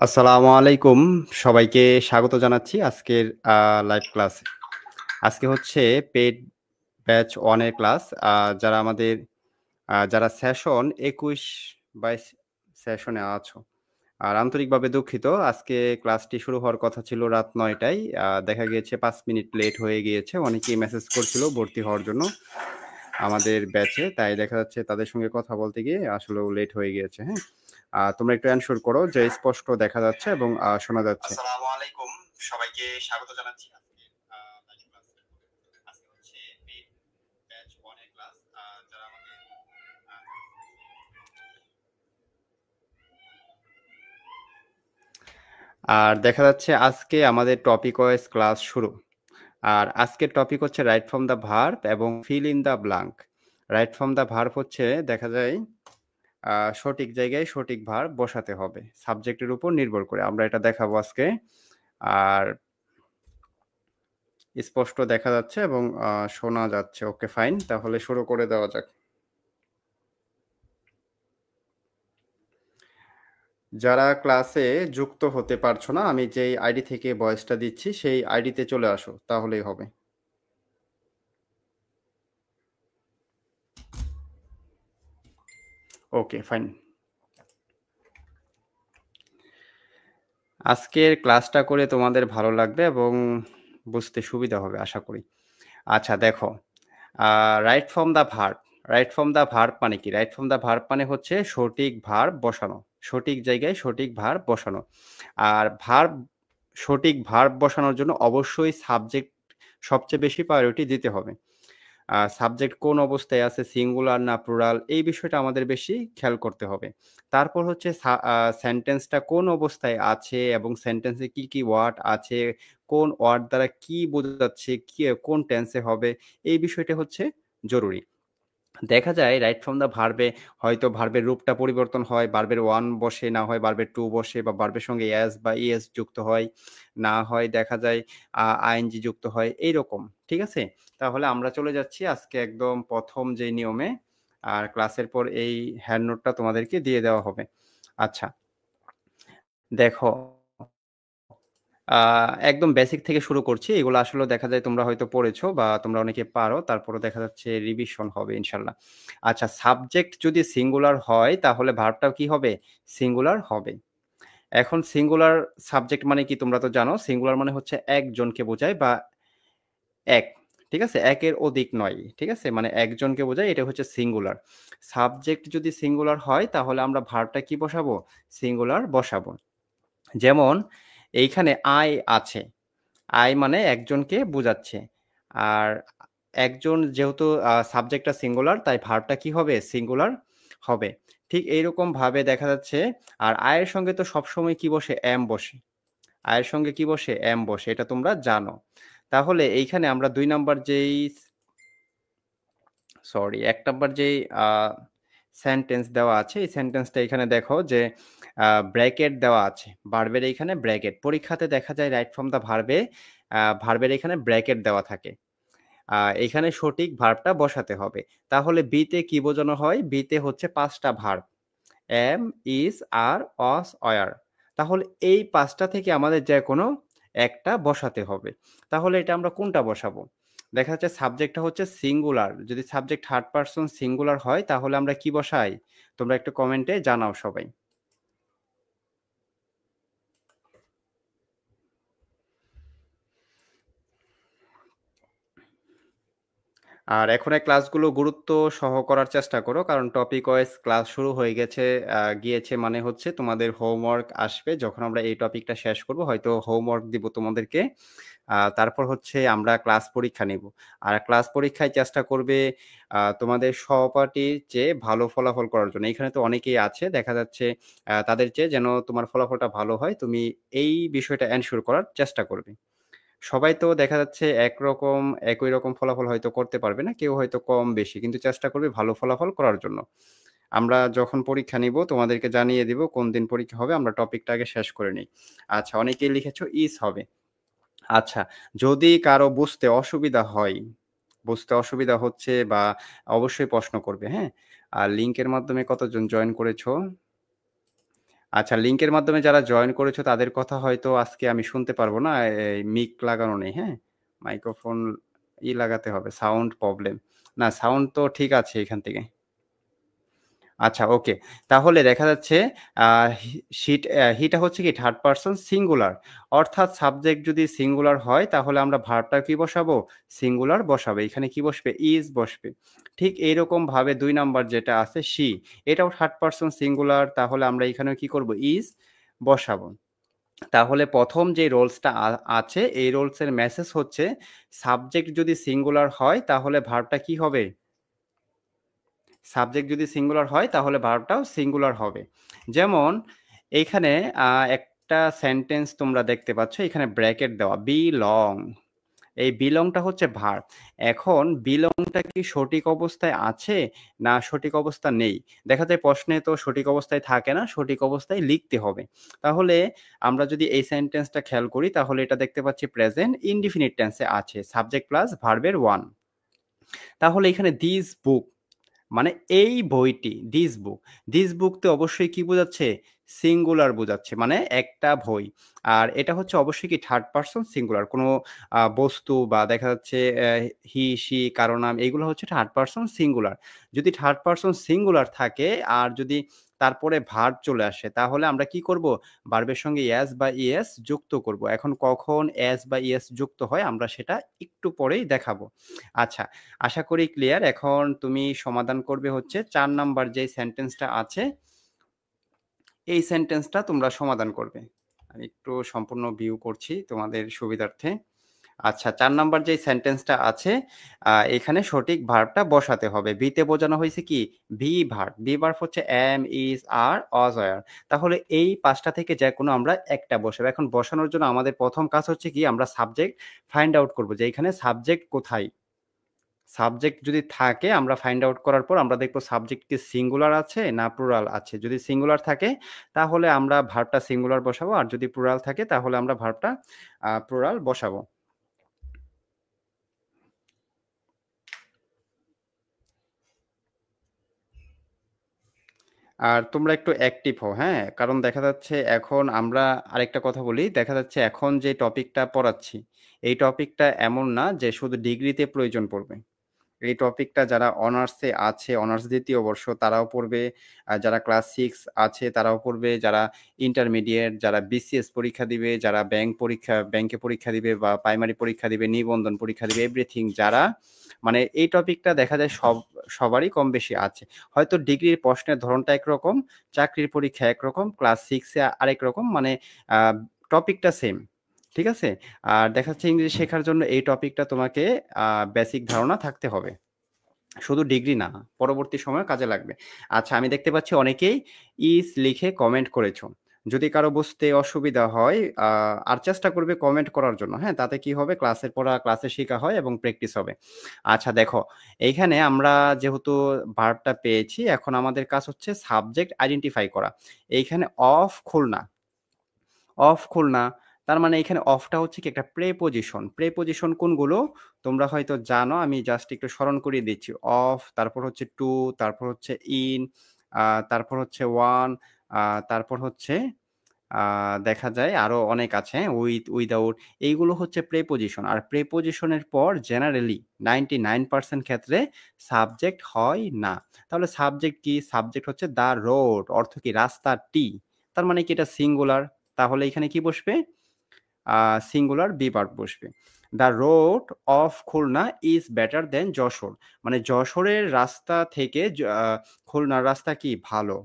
আসসালামু আলাইকুম। সবাইকে স্বাগত জানাচ্ছি আজকের লাইভ ক্লাসে। আজকে হচ্ছে পেইড ব্যাচ 1 এর ক্লাস। যারা আমাদের যারা সেশন ২১-২২ সেশনে আছো। আর আন্তরিকভাবে দুঃখিত। আজকে ক্লাসটি শুরু হওয়ার কথা ছিল রাত ৯ টায়। দেখা গিয়েছে ৫ মিনিট লেট হয়ে গিয়েছে। অনেকেই মেসেজ করছিল ভর্তি হওয়ার জন্য আমাদের ব্যাচে। তাই দেখা যাচ্ছে তাদের সঙ্গে কথা বলতে গিয়ে আসলেও লেট হয়ে গিয়েছে, হ্যাঁ? তোমরা একটু এনশিওর করো যে স্পষ্ট দেখা যাচ্ছে এবং শোনা যাচ্ছে। আসসালামু আলাইকুম। সবাইকে স্বাগত জানাচ্ছি আজকের লাইভ ক্লাসে। আজকে হচ্ছে পেইড ব্যাচ 1 এর ক্লাস। যারা আমাদের আ আর দেখা যাচ্ছে আজকে আমাদের টপিক ওয়াইজ ক্লাস শুরু। আর আজকের টপিক হচ্ছে রাইট ফ্রম দ্য ভার্ব এবং fill in the blank. Right from the verb হচ্ছে দেখা যায় সঠিক জায়গায় সঠিক ভার্ব বসাতে হবে। সাবজেক্টের উপর নির্ভর করে। আমরা এটা দেখাবো আজকে। আর স্পষ্ট দেখা যাচ্ছে এবং শোনা যাচ্ছে। Okay fine. তাহলে শুরু করে দেওয়া যাক। যারা ক্লাসে যুক্ত হতে পারছো না, আমি যেই আইডি থেকে ভয়েসটা দিচ্ছি সেই আইডিতে চলে আসো। তাহলেই হবে। Okay fine. আজকের ক্লাসটা করে তোমাদের ভালো লাগবে এবং বুঝতে সুবিধা হবে আশা করি। আচ্ছা দেখো, right from the verb. Right from the verb মানে কি? রাইট ফ্রম দ্য ভার্ব মানে হচ্ছে সঠিক ভার্ব বসানো। সঠিক জায়গায় সঠিক ভার্ব বসানো। আর সঠিক ভার্ব বসানোর জন্য অবশ্যই সাবজেক্ট সবচেয়ে বেশি প্রায়োরিটি দিতে হবে। সাবজেক্ট কোন অবস্থায় আছে, সিঙ্গুলার না প্লুরাল, এই বিষয়টা আমাদের বেশি খেয়াল করতে হবে। তারপর হচ্ছে সেন্টেন্সটা কোন অবস্থায় আছে এবং সেন্টেন্সে কি, কি ওয়ার্ড আছে, কোন ওয়ার্ড দ্বারা কি বোঝাচ্ছে, কোন টেন্সে হবে, এই বিষয়টা হচ্ছে জরুরি। দেখা যায় রাইট ফ্রম দ্য ভার্বে হয়তো ভার্বের রূপটা পরিবর্তন হয়। ভার্বের 1 বসে, না হয় ভার্বের 2 বসে বা ভার্বের সঙ্গে এস বা ইএস যুক্ত হয়। না হয় দেখা যায় আইএনজি যুক্ত হয়। এইরকম। ঠিক আছে? তাহলে আমরা চলে যাচ্ছি আজকে একদম ১ম যে নিয়মে। আর ক্লাসের পর এই হ্যান্ড নোটটা তোমাদেরকে দিয়ে দেওয়া হবে। আচ্ছা, দেখো আ একদম বেসিক থেকে শুরু করছি। এগুলো আসলেও দেখা যায় তোমরা হয়তো পড়েছো বা তোমরা অনেকে পারো। তারপরেও দেখা যাচ্ছে রিভিশন হবে ইনশাআল্লাহ। আচ্ছা, সাবজেক্ট যদি সিঙ্গুলার হয় তাহলে ভার্বটাও কি হবে? সিঙ্গুলার হবে। এখন সিঙ্গুলার সাবজেক্ট মানে কি তোমরা তো জানো। সিঙ্গুলার মানে হচ্ছে একজনকে বোঝায় বা এক। ঠিক আছে? একের অধিক নয়। ঠিক আছে? মানে একজনকে বোঝায়, এটা হচ্ছে সিঙ্গুলার। সাবজেক্ট যদি সিঙ্গুলার হয় তাহলে আমরা ভার্বটা কি বসাবো? সিঙ্গুলার বসাবো। যেমন এইখানে আছে। মানে একজনকে বুঝাচ্ছে। আর একজন যেহেতু সাবজেক্টটা সিঙ্গুলার তাই ভার্বটা কি হবে? সিঙ্গুলার হবে। ঠিক এইরকমভাবে দেখা যাচ্ছে আর এর সঙ্গে তো সবসময় কি বসে? am বসে। এর সঙ্গে কি বসে? am বসে। এটা তোমরা জানো। তাহলে এইখানে আমরা ২ নাম্বার যেই সরি ১ নাম্বার যেই আ সেন্টেন্স দেওয়া আছে, এই সেন্টেন্সটা এখানে দেখো যে ব্র্যাকেট দেওয়া আছে। ভার্বের এইখানে ব্র্যাকেট। পরীক্ষাতে দেখা যায় রাইট ফ্রম দ্য ভার্বে ভার্বের এখানে ব্র্যাকেট দেওয়া থাকে। এখানে সঠিক ভার্বটা বসাতে হবে। তাহলে বি তে কি বোঝানো হয়? বি তে হচ্ছে ৫ টা verb. am, is, are, was, were। তাহলে এই ৫ টা থেকে আমাদের যেকোনো একটা বসাতে হবে। তাহলে এটা আমরা কোনটা বসাবো? দেখা যাচ্ছে সাবজেক্টটা হচ্ছে সিঙ্গুলার। যদি সাবজেক্ট থার্ড পারসন সিঙ্গুলার হয় তাহলে আমরা কি বসাই? তোমরা একটু কমেন্টে জানাও সবাই। আর এখন এই ক্লাসগুলো গুরুত্ব সহ করার চেষ্টা করো। কারণ টপিক ওয়াইজ ক্লাস শুরু হয়ে গিয়েছে মানে হচ্ছে তোমাদের হোমওয়ার্ক আসবে। যখন আমরা এই টপিকটা শেষ করব হয়তো হোমওয়ার্ক দিব তোমাদেরকে। তারপর হচ্ছে আমরা ক্লাস পরীক্ষা নিব। আর ক্লাস পরীক্ষায় চেষ্টা করবে তোমাদের সহপাঠীর চেয়ে ভালো ফলাফল করার জন্য। এখানে তো অনেকেই আছে দেখা যাচ্ছে তাদের চেয়ে যেন তোমার ফলাফলটা ভালো হয়। তুমি এই বিষয়টা এনশিওর করার চেষ্টা করবে। সবাই তো দেখা যাচ্ছে একই রকম ফলাফল হয়তো করতে পারবে না। কেউ হয়তো কম বেশি। কিন্তু চেষ্টা করবে ভালো ফলাফল করার জন্য। আমরা যখন পরীক্ষা নিব তোমাদেরকে জানিয়ে দিব কোন দিন পরীক্ষা হবে। আমরা টপিকটা আগে শেষ করে নেই। আচ্ছা, অনেকেই লিখেছো ইস হবে। আচ্ছা, যদি কারো বুঝতে অসুবিধা হচ্ছে বা অবশ্যই প্রশ্ন করবে, হ্যাঁ? আর লিঙ্কের মাধ্যমে কতজন জয়েন করেছো? আচ্ছা, লিংকের মাধ্যমে যারা জয়েন করেছো তাদের কথা হয়তো আজকে আমি শুনতে পারবো না। এই মিক লাগানো নেই, হ্যাঁ? মাইক্রোফোন লাগাতে হবে। Sound problem. না, সাউন্ড তো ঠিক আছে এখান থেকে। আচ্ছা, ওকে। তাহলে দেখা যাচ্ছে আ হি শিট হিটা হচ্ছে কি থার্ড পারসন সিঙ্গুলার। অর্থাৎ সাবজেক্ট যদি সিঙ্গুলার হয় তাহলে আমরা ভার্বটা কি বসাবো? সিঙ্গুলার বসাবো। এখানে কি বসবে? ইস বসবে। ঠিক এইরকমভাবে ২ নাম্বার যেটা আছে শি, এটাও থার্ড পারসন সিঙ্গুলার। তাহলে আমরা এখানেও কি করব? ইস বসাবো। তাহলে ১ম যে রোলসটা আছে এই রোলসের মেসেজ হচ্ছে সাবজেক্ট যদি সিঙ্গুলার হয় তাহলে ভার্বটা কি হবে? সাবজেক্ট যদি সিঙ্গুলার হয় তাহলে ভার্বটাও সিঙ্গুলার হবে। যেমন এইখানে একটা সেন্টেন্স তোমরা দেখতে পাচ্ছ এখানে ব্র্যাকেট দেওয়া বিলং। এই বিলংটা হচ্ছে ভার্ব। এখন বিলংটা কি সঠিক অবস্থায় আছে না সঠিক অবস্থা নেই? দেখা যায় প্রশ্নে তো সঠিক অবস্থায় থাকে না, সঠিক অবস্থায় লিখতে হবে। তাহলে আমরা যদি এই সেন্টেন্সটা খেয়াল করি তাহলে এটা দেখতে পাচ্ছি প্রেজেন্ট ইনডিফিনিট টেন্সে আছে। সাবজেক্ট প্লাস ভার্বের 1। তাহলে এখানে দিস বুক মানে এই বইটি দিস বুক তে অবশ্যই কি বোঝাচ্ছে? সিঙ্গুলার বোঝাচ্ছে। মানে একটা বই। আর এটা হচ্ছে অবশ্যই কি থার্ড পারসন সিঙ্গুলার। কোনো বস্তু বা দেখা যাচ্ছে হি, সি, কারো নাম এগুলো হচ্ছে থার্ড পারসন সিঙ্গুলার। যদি থার্ড পারসন সিঙ্গুলার থাকে আর যদি তারপরে ভার্ব চলে আসে তাহলে আমরা কি করব? ভার্বের সঙ্গে এস বা ইএস যুক্ত করব। এখন কখন এস বা ইএস যুক্ত হয় আমরা সেটা একটু পরেই দেখাবো। আচ্ছা, আশা করি ক্লিয়ার। এখন তুমি সমাধান করবে হচ্ছে ৪ নাম্বার যেই সেন্টেন্সটা আছে, এই সেন্টেন্সটা তোমরা সমাধান করবে। আমি একটু সম্পূর্ণ ভিউ করছি তোমাদের সুবিধার্থে। আচ্ছা, ৪ নাম্বার যেই সেন্টেন্সটা আছে, এখানে সঠিক ভার্বটা বসাতে হবে। বি তে বোঝানো হয়েছে কি? Be verb. বি ভার্ব হচ্ছে am, is, are, was, were। তাহলে এই ৫ টা থেকে যেকোনো আমরা একটা বসাবো। এখন বসানোর জন্য আমাদের ১ম কাজ হচ্ছে কি? আমরা সাবজেক্ট ফাইন্ড আউট করব যে এখানে সাবজেক্ট কোথায়? সাবজেক্ট যদি থাকে আমরা ফাইন্ড আউট করার পর আমরা দেখব সাবজেক্ট কি সিঙ্গুলার আছে না প্লুরাল আছে। যদি সিঙ্গুলার থাকে তাহলে আমরা ভার্বটা সিঙ্গুলার বসাবো। আর যদি প্লুরাল থাকে তাহলে আমরা ভার্বটা প্লুরাল বসাবো। আর তোমরা একটু অ্যাক্টিভ হও, হ্যাঁ? কারণ দেখা যাচ্ছে এখন আমরা আরেকটা কথা বলি, দেখা যাচ্ছে এখন যে টপিকটা পড়াচ্ছি, এই টপিকটা এমন না যে শুধু ডিগ্রিতে প্রয়োজন পড়বে। এই টপিকটা যারা অনার্সে আছে, অনার্স ২য় বর্ষ তারাও পড়বে। যারা ক্লাস 6 আছে তারাও পড়বে। যারা ইন্টারমিডিয়েট, যারা বিসিএস পরীক্ষা দিবে, যারা ব্যাংকে পরীক্ষা দিবে বা প্রাইমারি পরীক্ষা দিবে, নিবন্ধন পরীক্ষা দিবে, এভরিথিং যারা মানে এই টপিকটা দেখা যায় সবারই কম বেশি আছে। হয়তো ডিগ্রির প্রশ্নের ধরনটা একরকম, চাকরির পরীক্ষা একরকম, ক্লাস 6 এ আরেক রকম মানে আ টপিকটা সেম। ঠিক আছে? আর দেখা যাচ্ছে ইংরেজি শেখার জন্য এই টপিকটা তোমাকে আ বেসিক ধারণা থাকতে হবে। শুধু ডিগ্রি না, পরবর্তী সময়েও কাজে লাগবে। আচ্ছা, আমি দেখতে পাচ্ছি অনেকেই ইস লিখে কমেন্ট করেছো। যদি কারো বুঝতে অসুবিধা হয় আ আর চেষ্টা করবে কমেন্ট করার জন্য, হ্যাঁ? তাতে কি হবে ক্লাসের পড়া ক্লাসে শিখা হয় এবং প্র্যাকটিস হবে। আচ্ছা দেখো, এইখানে আমরা যেহেতু ভার্বটা পেয়েছি এখন আমাদের কাজ হচ্ছে সাবজেক্ট আইডেন্টিফাই করা। এইখানে খুলনা তার মানে এখানে অফটা হচ্ছে কি একটা প্রেপোজিশন। প্রেপোজিশন কোনগুলো? তোমরা হয়তো জানো, আমি জাস্ট একটু স্মরণ করিয়ে দিচ্ছি। অফ, তারপর হচ্ছে টু, তারপর হচ্ছে ইন, আ তারপর হচ্ছে ওয়ান, আ তারপর হচ্ছে আ দেখা যায় আরো অনেক আছে, হ্যাঁ? উইথ, উইথআউট এইগুলো হচ্ছে প্রেপোজিশন। আর প্রেপোজিশনের পর জেনারেলি 99% ক্ষেত্রে সাবজেক্ট হয় না। তাহলে সাবজেক্ট কি? সাবজেক্ট হচ্ছে দ্য রোড অর্থ কি? রাস্তাটি। তার মানে কি এটা সিঙ্গুলার। তাহলে এখানে কি বসবে? আ সিঙ্গুলার বি ভার্ব বসবে। The road of Khulna is better than Jessore. মানে যশোরের রাস্তা থেকে খুলনার রাস্তা কি? ভালো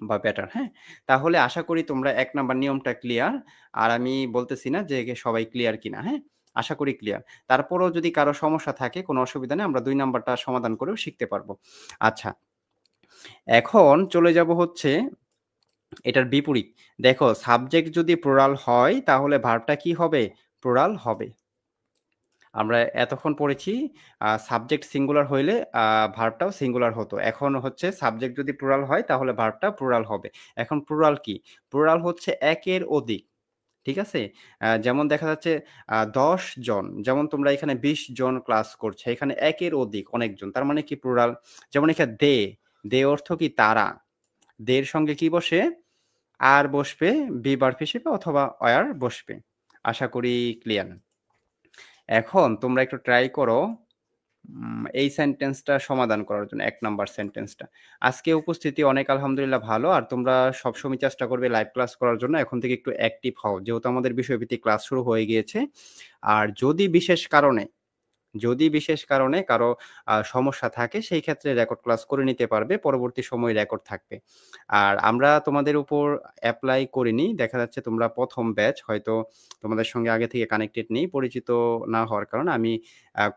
বা বেটার, হ্যাঁ? তাহলে আশা করি তোমরা ১ নাম্বার নিয়মটা ক্লিয়ার। আর আমি বলতেছি না যে সবাই ক্লিয়ার কিনা, হ্যাঁ? আশা করি ক্লিয়ার। তারপরেও যদি কারো সমস্যা থাকে কোনো অসুবিধা নেই। আমরা ২ নাম্বারটা সমাধান করেও শিখতে পারবো। আচ্ছা, এখন চলে যাব হচ্ছে এটার বিপরীত। দেখো সাবজেক্ট যদি প্লুরাল হয় তাহলে ভার্বটা কি হবে? প্লুরাল হবে। আমরা এতক্ষণ পড়েছি সাবজেক্ট সিঙ্গুলার হইলে ভার্বটাও সিঙ্গুলার হতো। এখন হচ্ছে সাবজেক্ট যদি প্লুরাল হয় তাহলে ভার্বটা প্লুরাল হবে। এখন প্লুরাল কি? প্লুরাল হচ্ছে ১ এর অধিক। ঠিক আছে? যেমন দেখা যাচ্ছে ১০ জন। যেমন তোমরা এখানে ২০ জন ক্লাস করছে। এখানে ১ এর অধিক অনেকজন। তার মানে কি প্লুরাল? যেমন এখানে দে অর্থ কি তারা। দে এর সঙ্গে কি বসে? আর বসবে বি ভার্ব হিসেবে অথবা ওয়্যার বসবে। আশা করি ক্লিয়ার। এখন তোমরা একটু ট্রাই করো এই সেন্টেন্সটা সমাধান করার জন্য ১ নাম্বার সেন্টেন্সটা। আজকে উপস্থিতি অনেক আলহামদুলিল্লাহ ভালো। আর তোমরা সবসময় চেষ্টা করবে লাইভ ক্লাস করার জন্য। এখন থেকে একটু অ্যাক্টিভ হও। যেহেতু আমাদের বিষয়ভিত্তিক ক্লাস শুরু হয়ে গিয়েছে। আর যদি বিশেষ কারণে কারো সমস্যা থাকে সেই ক্ষেত্রে রেকর্ড ক্লাস করে নিতে পারবে। পরবর্তী সময়ে রেকর্ড থাকবে। আর আমরা তোমাদের উপর এপ্লাই করিনি। দেখা যাচ্ছে তোমরা ১ম ব্যাচ হয়তো তোমাদের সঙ্গে আগে থেকে কানেক্টেড নেই। পরিচিত না হওয়ার কারণে আমি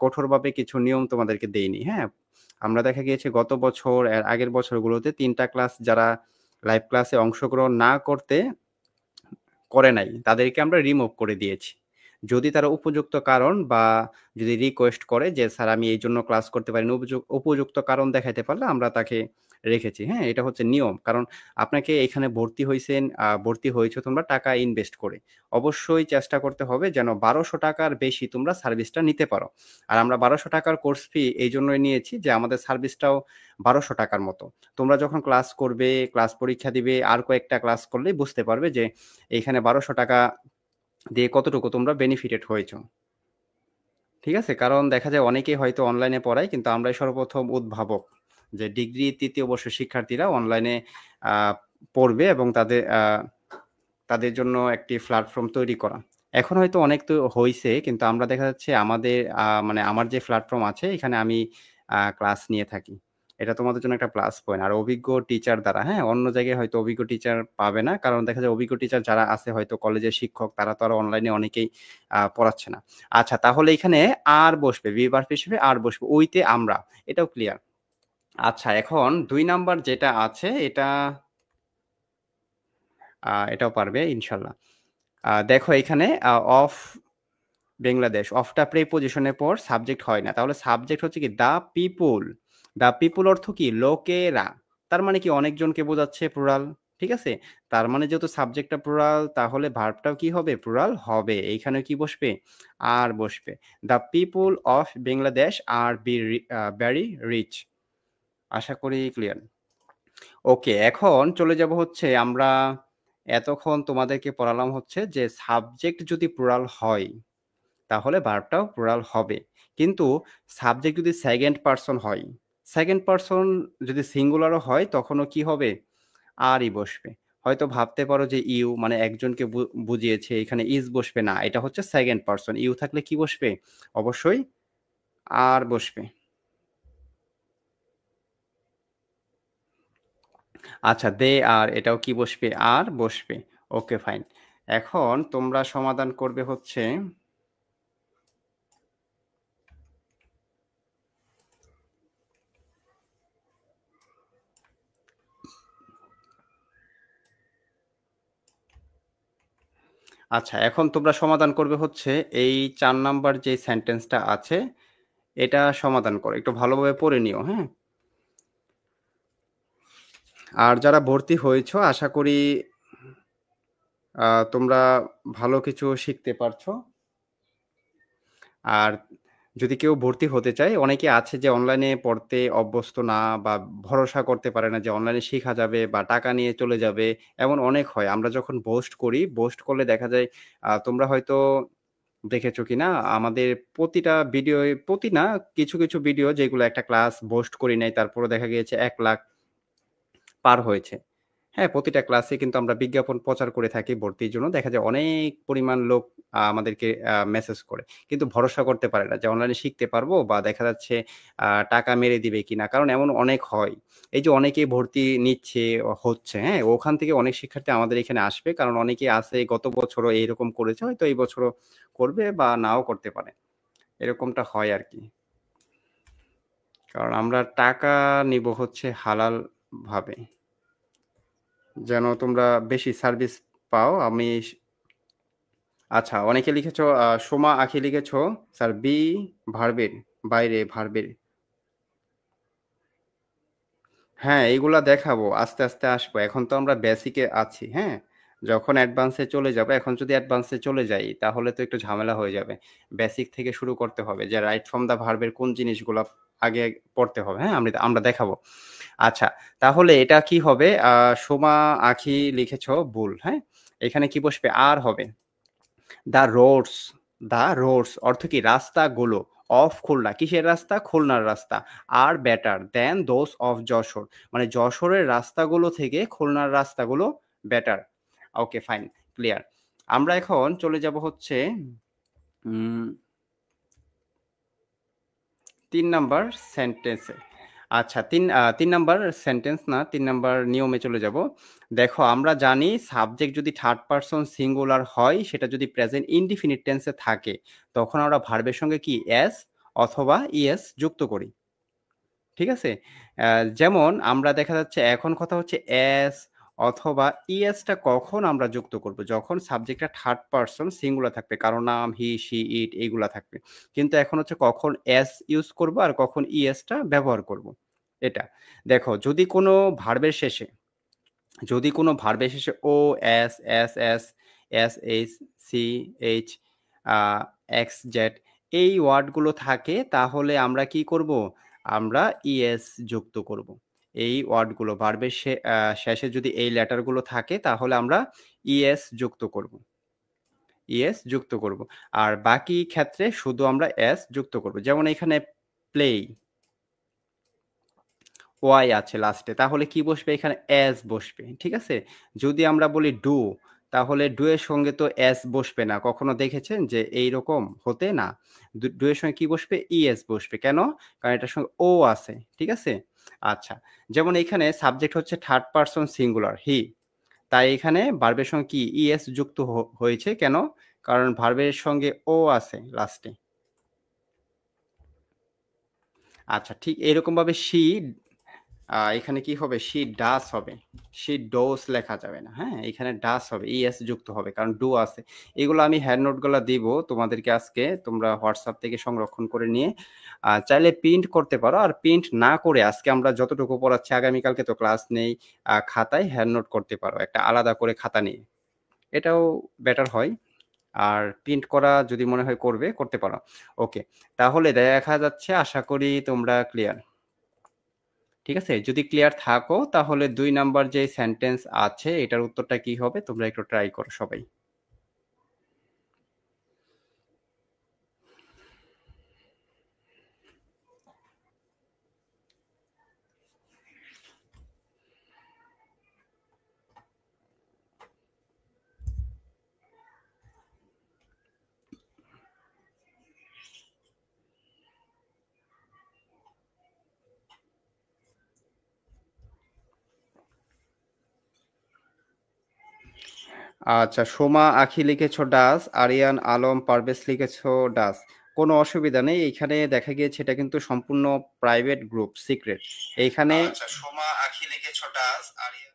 কঠোরভাবে কিছু নিয়ম তোমাদেরকে দেইনি। হ্যাঁ? আমরা দেখা গিয়েছে গত বছর এর আগের বছরগুলোতে ৩ টা ক্লাস যারা লাইভ ক্লাসে অংশগ্রহণ না করে নাই তাদেরকে আমরা রিমুভ করে দিয়েছি। যদি তারা উপযুক্ত কারণ বা যদি রিকোয়েস্ট করে যে, "স্যার আমি এইজন্য ক্লাস করতে পারিনি।" উপযুক্ত কারণ দেখাইতে পারলে আমরা তাকে রেখেছি। হ্যাঁ? এটা হচ্ছে নিয়ম। কারণ আপনাকে এখানে ভর্তি হয়েছো তোমরা টাকা ইনভেস্ট করে। অবশ্যই চেষ্টা করতে হবে যেন ৳১২০০ র বেশি তোমরা সার্ভিসটা নিতে পারো। আর আমরা ৳১২০০ র কোর্স ফি এইজন্যই নিয়েছি যে আমাদের সার্ভিসটাও ৳১২০০ র মতো। তোমরা যখন ক্লাস করবে, ক্লাস পরীক্ষা দিবে, আর কয়েকটা ক্লাস করলেই বুঝতে পারবে যে এইখানে ৳১২০০ দিয়ে কতটুকু তোমরা বেনিফিটেড হয়েছ। ঠিক আছে? কারণ দেখা যায় অনেকেই হয়তো অনলাইনে পড়ায় কিন্তু আমরাই সর্বপ্রথম উদ্ভাবক। যে ডিগ্রি ৩য় বর্ষের শিক্ষার্থীরা অনলাইনে আ পড়বে এবং তাদের জন্য একটি প্ল্যাটফর্ম তৈরি করা। এখন হয়তো অনেক তো হইছে কিন্তু আমরা দেখা যাচ্ছে আমাদের মানে আমার যে প্ল্যাটফর্ম আছে এখানে আমি ক্লাস নিয়ে থাকি। এটা তোমাদের জন্য একটা প্লাস পয়েন্ট। আর অভিজ্ঞ টিচার দ্বারা, হ্যাঁ? অন্য জায়গায় হয়তো অভিজ্ঞ টিচার পাবে না। কারণ দেখা যায় অভিজ্ঞ টিচার যারা আছে হয়তো কলেজের শিক্ষক তারা তো আর অনলাইনে অনেকেই পড়াচ্ছে না। আচ্ছা তাহলে এখানে আর বসবে, verb হিসেবে আর বসবে। ওইতে আমরা। এটাও ক্লিয়ার। আচ্ছা এখন ২ নাম্বার যেটা আছে এটাও পারবে ইনশাআল্লাহ। দেখো এখানে অফ বাংলাদেশ অফটা প্রিপজিশন এর পর সাবজেক্ট হয় না। তাহলে সাবজেক্ট হচ্ছে কি দ্যা পিপল। দ্যা পিপল অর্থ কি? লোকেরা। তার মানে কি অনেকজনকে বোঝাচ্ছে প্লুরাল। ঠিক আছে? তার মানে যেহেতু সাবজেক্টটা প্লুরাল তাহলে ভার্বটাও কি হবে? প্লুরাল হবে। এইখানে কি বসবে? আর বসবে। The people of Bangladesh are very rich. আশা করি ক্লিয়ার। ওকে, এখন চলে যাব হচ্ছে আমরা এতক্ষণ তোমাদেরকে পড়ালাম হচ্ছে যে সাবজেক্ট যদি প্লুরাল হয় তাহলে ভার্বটাও প্লুরাল হবে। কিন্তু সাবজেক্ট যদি সেকেন্ড পারসন হয়, সেকেন্ড পারসন যদি সিঙ্গুলারও হয় তখনও কি হবে? আরই বসবে। হয়তো ভাবতে পারো যে ইউ মানে একজনকে বুঝিয়েছে এখানে ইস বসবে না। এটা হচ্ছে সেকেন্ড পারসন। ইউ থাকলে কি বসবে? অবশ্যই আর বসবে। আচ্ছা দে আর এটাও কি বসবে? আর বসবে। Okay fine. এখন তোমরা সমাধান করবে হচ্ছে আচ্ছা, এখন তোমরা সমাধান করবে হচ্ছে এই ৪ নাম্বার যে সেন্টেন্সটা আছে, এটা সমাধান করো। একটু ভালোভাবে পড়ে নিও, হ্যাঁ? আর যারা ভর্তি হয়েছো আশা করি তোমরা ভালো কিছু শিখতে পারছো। আর যদি কেউ ভর্তি হতে চায়, অনেকে আছে যে অনলাইনে পড়তে অভ্যস্ত না বা ভরসা করতে পারে না যে অনলাইনে শিখা যাবে বা টাকা নিয়ে চলে যাবে, এমন অনেক হয়। আমরা যখন বোস্ট করি, বোস্ট করলে দেখা যায় তোমরা হয়তো দেখেছো কিনা আমাদের প্রতিটা ভিডিওয় প্রতি না কিছু ভিডিও যেগুলো একটা ক্লাস বোস্ট করি নাই তারপরেও দেখা গিয়েছে ১,০০,০০০ পার হয়েছে। হ্যাঁ, প্রতিটা ক্লাসে কিন্তু আমরা বিজ্ঞাপন প্রচার করে থাকি ভর্তির জন্য। দেখা যায় অনেক পরিমাণ লোক আমাদেরকে মেসেজ করে। কিন্তু ভরসা করতে পারে না যে অনলাইনে শিখতে পারবো বা দেখা যাচ্ছে টাকা মেরে দিবে কিনা। কারণ এমন অনেক হয়। এই যে অনেকেই ভর্তি নিচ্ছে, হচ্ছে, হ্যাঁ? ওখান থেকে অনেক শিক্ষার্থী আমাদের এখানে আসবে। কারণ অনেকেই আছে গত বছরও এইরকম করেছে। হয়তো এই বছরও করবে বা নাও করতে পারে। এরকমটা হয় আরকি। কারণ আমরা টাকা নিবো হচ্ছে হালাল ভাবে। যেন তোমরা বেশি সার্ভিস পাও। আচ্ছা অনেকে লিখেছো সোমা আঁখি লিখেছো স্যার বি ভার্বের বাইরে ভার্বের। হ্যাঁ, এইগুলা দেখাবো। আস্তে আসবো। এখন তো আমরা বেসিকে আছি, হ্যাঁ? যখন অ্যাডভান্সে চলে যাবো, এখন যদি অ্যাডভান্সে চলে যাই তাহলে তো একটু ঝামেলা হয়ে যাবে। বেসিক থেকে শুরু করতে হবে যে রাইট ফ্রম দা ভার্ব এর কোন জিনিসগুলা আগে পড়তে হবে, হ্যাঁ? আমরা দেখাবো। আচ্ছা, তাহলে এটা কি হবে? সোমা আঁখি লিখেছ ভুল, হ্যাঁ? এখানে কি বসবে? আর হবে। দ্য রোডস, দ্য রোডস অর্থ কি? রাস্তাগুলো অফ খুলনা। কিসের রাস্তা? খুলনার রাস্তা। Are better than those of Jessore. মানে যশোরের রাস্তাগুলো থেকে খুলনার রাস্তাগুলো বেটার। Okay fine, clear. আমরা এখন চলে যাব হচ্ছে উম ৩ নাম্বার সেন্টেন্সে। আচ্ছা ৩ নাম্বার সেন্টেন্স না, ৩ নাম্বার নিয়মে চলে যাব। দেখো আমরা জানি সাবজেক্ট যদি থার্ড পারসন সিঙ্গুলার হয়, সেটা যদি প্রেজেন্ট ইনডিফিনিট টেন্সে থাকে, তখন আমরা ভার্বের সঙ্গে কি এস অথবা ইএস যুক্ত করি। ঠিক আছে? যেমন আমরা দেখা যাচ্ছে এখন কথা হচ্ছে এস অথবা ইএসটা কখন আমরা যুক্ত করব? যখন সাবজেক্টটা থার্ড পারসন সিঙ্গুলার থাকবে। কারো নাম, হি, শি, ইট এগুলা থাকবে। কিন্তু এখন হচ্ছে কখন এস ইউজ করব আর কখন ইএসটা ব্যবহার করব। এটা। দেখো যদি কোনো ভার্বের শেষে O, S, S, S, S, H, C, H, uh X, Z এই ওয়ার্ডগুলো থাকে তাহলে আমরা কি করব? আমরা ইএস যুক্ত করব। এই ওয়ার্ডগুলো ভার্বের শেষে যদি এই লেটারগুলো থাকে তাহলে আমরা ইএস যুক্ত করব। ইএস যুক্ত করব। আর বাকি ক্ষেত্রে শুধু আমরা এস যুক্ত করব। যেমন এখানে প্লেই ওয়াই আছে লাস্টে। তাহলে কি বসবে? এখানে এস বসবে। ঠিক আছে? যদি আমরা বলি ডু, তাহলে ডু এর সঙ্গে তো এস বসবে না। কখনো দেখেছেন যে এইরকম হতে? না। ডু এর সঙ্গে কি বসবে? ইএস বসবে। কেন? কারণ এটার সঙ্গে ও আছে। ঠিক আছে? আচ্ছা। যেমন এইখানে সাবজেক্ট হচ্ছে থার্ড পারসন সিঙ্গুলার হি। তাই এখানে ভার্বের সঙ্গে কি ইএস যুক্ত হয়েছে। কেন? কারণ ভার্বের সঙ্গে ও আছে লাস্টে। আচ্ছা ঠিক এরকমভাবে শি এখানে কি হবে? শি ডাস হবে। শি ডোস লেখা যাবে না। হ্যাঁ? এখানে ডাস হবে। ইএস যুক্ত হবে। কারণ ডু আছে। এগুলো আমি হ্যান্ড নোটগুলা দিব তোমাদেরকে আজকে। তোমরা WhatsApp থেকে সংরক্ষণ করে নিয়ে চাইলে প্রিন্ট করতে পারো। আর প্রিন্ট না করে আজকে আমরা যতটুকু পড়াচ্ছি আগামীকালকে তো ক্লাস নেই। খাতায় হ্যান্ড নোট করতে পারো। একটা আলাদা করে খাতা নিয়ে। এটাও বেটার হয়। আর প্রিন্ট করা যদি মনে হয় করতে পারো। ওকে। তাহলে দেখা যাচ্ছে আশা করি তোমরা ক্লিয়ার। ঠিক আছে? যদি ক্লিয়ার থাকো তাহলে ২ নাম্বার যে সেন্টেন্স আছে এটার উত্তরটা কি হবে? তোমরা একটু ট্রাই করো সবাই। আচ্ছা, সোমা আঁখি লিখেছ ডাস, আরিয়ান আলম পারভেজ লিখেছ ডাস। কোনো অসুবিধা নেই। এইখানে দেখা গিয়েছে এটা কিন্তু সম্পূর্ণ প্রাইভেট গ্রুপ, সিক্রেট। এইখানে আচ্ছা, সোমা আঁখি লিখেছ ডাস, আরিয়ান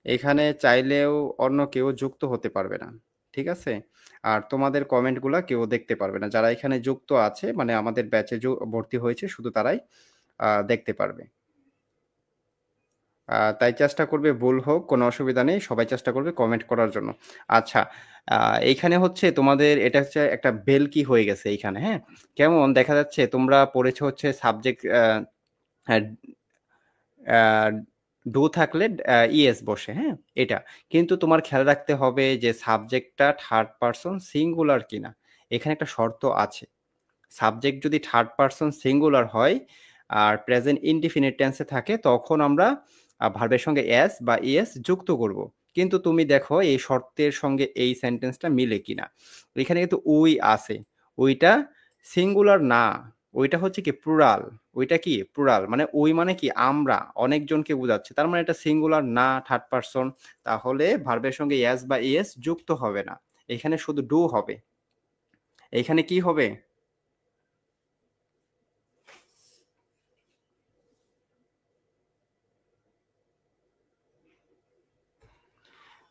এখানে চাইলেও অন্য কেউ যুক্ত হতে পারবে না। ঠিক আছে? আর তোমাদের কমেন্টগুলা কেউ দেখতে পারবে না। যারা এখানে যুক্ত আছে মানে আমাদের ব্যাচে ভর্তি হয়েছে শুধু তারাই দেখতে পারবে। তাই চেষ্টা করবে ভুল হোক কোনো অসুবিধা নেই। সবাই চেষ্টা করবে কমেন্ট করার জন্য। আচ্ছা, এইখানে হচ্ছে তোমাদের এটা হচ্ছে একটা বেলকি হয়ে গেছে এইখানে, হ্যাঁ? কেমন দেখা যাচ্ছে তোমরা পড়েছো হচ্ছে সাবজেক্ট হ্যাঁ, আ ডু থাকলে ইএস বসে, হ্যাঁ? এটা। কিন্তু তোমার খেয়াল রাখতে হবে যে সাবজেক্টটা থার্ড পারসন সিঙ্গুলার কিনা। এখানে একটা শর্ত আছে। সাবজেক্ট যদি থার্ড পারসন সিঙ্গুলার হয় আর প্রেজেন্ট ইনডিফিনিট টেন্সে থাকে তখন আমরা ভার্বের সঙ্গে এস বা ইএস যুক্ত করব। কিন্তু তুমি দেখো এই শর্তের সঙ্গে এই সেন্টেন্সটা মিলে কিনা। এখানে কিন্তু উই আছে। উইটা সিঙ্গুলার না। ওইটা হচ্ছে কি প্লুরাল। ওইটা কি প্লুরাল মানে উই মানে কি আমরা অনেকজনকে বোঝাচ্ছে। তার মানে এটা সিঙ্গুলার না থার্ড পারসন। তাহলে ভার্বের সঙ্গে এস বা ইএস যুক্ত হবে না। এখানে শুধু ডু হবে। এখানে কি হবে?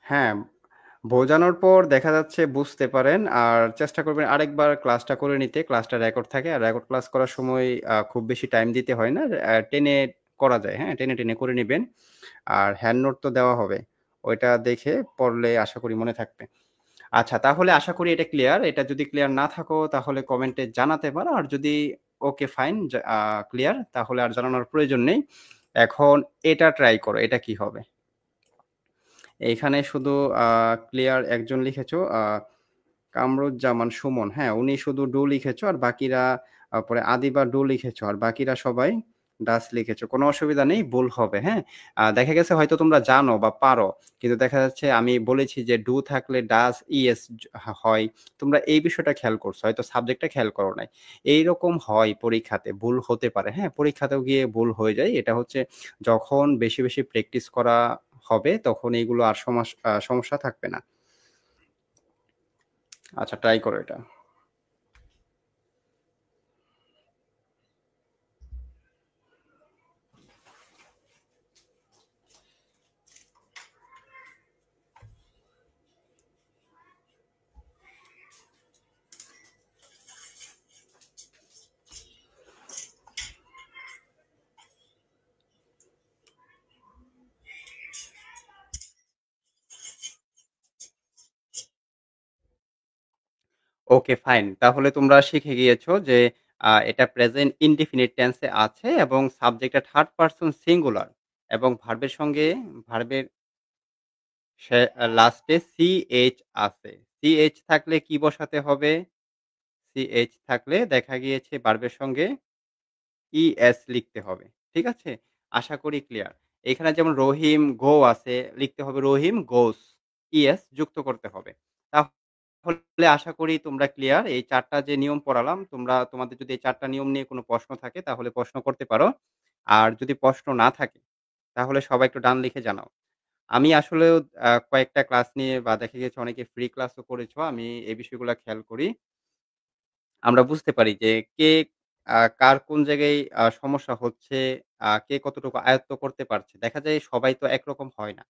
হ্যাঁ, বোঝানোর পর দেখা যাচ্ছে বুঝতে পারেন। আর চেষ্টা করবেন আরেকবার ক্লাসটা করে নিতে। ক্লাসটা রেকর্ড থাকে। আর রেকর্ড ক্লাস করার সময় খুব বেশি টাইম দিতে হয় না। টেনে করা যায়, হ্যাঁ? টেনে করে নিবেন। আর হ্যান্ড নোট তো দেওয়া হবে। ওইটা দেখে পড়লে আশা করি মনে থাকবে। আচ্ছা, তাহলে আশা করি এটা ক্লিয়ার। এটা যদি ক্লিয়ার না থাকো তাহলে কমেন্টে জানাতে পারো। আর যদি ওকে ফাইন ক্লিয়ার। তাহলে আর জানানোর প্রয়োজন নেই। এখন এটা ট্রাই করো। এটা কি হবে? এইখানে শুধু আ ক্লিয়ার একজন লিখেছো কামরুজ্জামান সুমন। হ্যাঁ, উনি শুধু ডু লিখেছো আর বাকিরা পরে আদিবা ডু লিখেছো। আর বাকিরা সবাই ডাস লিখেছো। কোনো অসুবিধা নেই, ভুল হবে, হ্যাঁ? দেখা গেছে হয়তো তোমরা জানো বা পারো। কিন্তু দেখা যাচ্ছে আমি বলেছি যে ডু থাকলে ডাস, ইএস হয়। তোমরা এই বিষয়টা খেয়াল করছো। হয়তো সাবজেক্টটা খেয়াল করো নাই। এইরকম হয় পরীক্ষাতে, ভুল হতে পারে, হ্যাঁ? পরীক্ষাতেও গিয়ে ভুল হয়ে যায়। এটা হচ্ছে যখন বেশি, বেশি প্র্যাকটিস করা হবে তখন এইগুলো আর সমস্যা থাকবে না। আচ্ছা ট্রাই করো এটা। Okay fine. তাহলে তোমরা শিখে গিয়েছো যে এটা প্রেজেন্ট ইনডিফিনিট টেন্স এ আছে এবং সাবজেক্টটা থার্ড পারসন সিঙ্গুলার এবং ভার্বের লাস্টে সিএইচ আছে। সিএইচ থাকলে কি বসাতে হবে? সিএইচ থাকলে দেখা গিয়েছে ভার্বের সঙ্গে ইএস লিখতে হবে। ঠিক আছে? আশা করি ক্লিয়ার। এখানে যেমন রহিম গো আছে, লিখতে হবে রহিম গোস। ইএস যুক্ত করতে হবে। তাহলে আশা করি তোমরা ক্লিয়ার। এই ৪ টা যে নিয়ম পড়ালাম, তোমাদের যদি এই ৪ টা নিয়ম নিয়ে কোনো প্রশ্ন থাকে তাহলে প্রশ্ন করতে পারো। আর যদি প্রশ্ন না থাকে তাহলে সবাই একটু ডান লিখে জানাও। আমি আসলেও কয়েকটা ক্লাস নিয়ে বা দেখা গেছে অনেকে ফ্রি ক্লাসও করেছো। আমি এই বিষয়গুলা খেয়াল করি। আমরা বুঝতে পারি যে কে কার কোন জায়গায় সমস্যা হচ্ছে, কে কতটুকু আয়ত্ত করতে পারছে। দেখা যায় সবাই তো একরকম হয় না।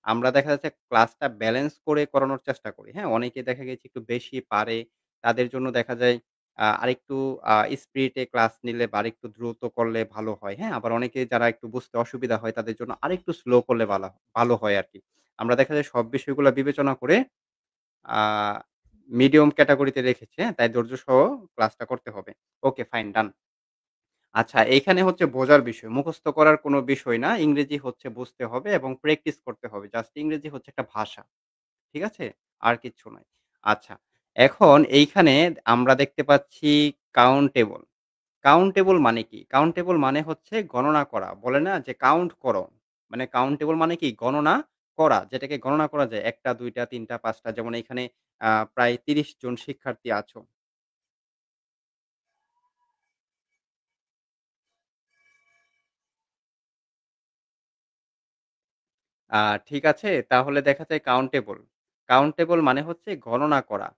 আমরা দেখা যাচ্ছে ক্লাসটা ব্যালেন্স করে করানোর চেষ্টা করি। হ্যাঁ? অনেকে দেখা গেছে একটু বেশি পারে। তাদের জন্য দেখা যায় আরেকটু স্পিড এ ক্লাস নিলে বা আরেকটু দ্রুত করলে ভালো হয়। হ্যাঁ? আবার অনেকে যারা একটু বুঝতে অসুবিধা হয় তাদের জন্য আরেকটু স্লো করলে ভালো হয় আরকি। আমরা দেখা যায় সব বিষয়গুলা বিবেচনা করে আ মিডিয়াম ক্যাটেগরিতে রেখেছি, হ্যাঁ? তাই ধৈর্য সহ ক্লাসটা করতে হবে। ওকে ফাইন ডান। আচ্ছা এইখানে হচ্ছে বোঝার বিষয়। মুখস্থ করার কোনো বিষয় না। ইংরেজি হচ্ছে বুঝতে হবে এবং প্র্যাকটিস করতে হবে। জাস্ট ইংরেজি হচ্ছে একটা ভাষা। ঠিক আছে? আর কিচ্ছু নয়। আচ্ছা, এখন এইখানে আমরা দেখতে পাচ্ছি কাউন্টেবল। কাউন্টেবল মানে কি? কাউন্টেবল মানে হচ্ছে গণনা করা। বলে না যে কাউন্ট করো। মানে কাউন্টেবল মানে কি? গণনা করা। যেটাকে গণনা করা যায় ১ টা, ২ টা, ৩ টা, ৫ টা। যেমন এখানে প্রায় ৩০ জন শিক্ষার্থী আছো। আ ঠিক আছে? তাহলে দেখা যায় কাউন্টেবল। কাউন্টেবল মানে হচ্ছে গণনা করা।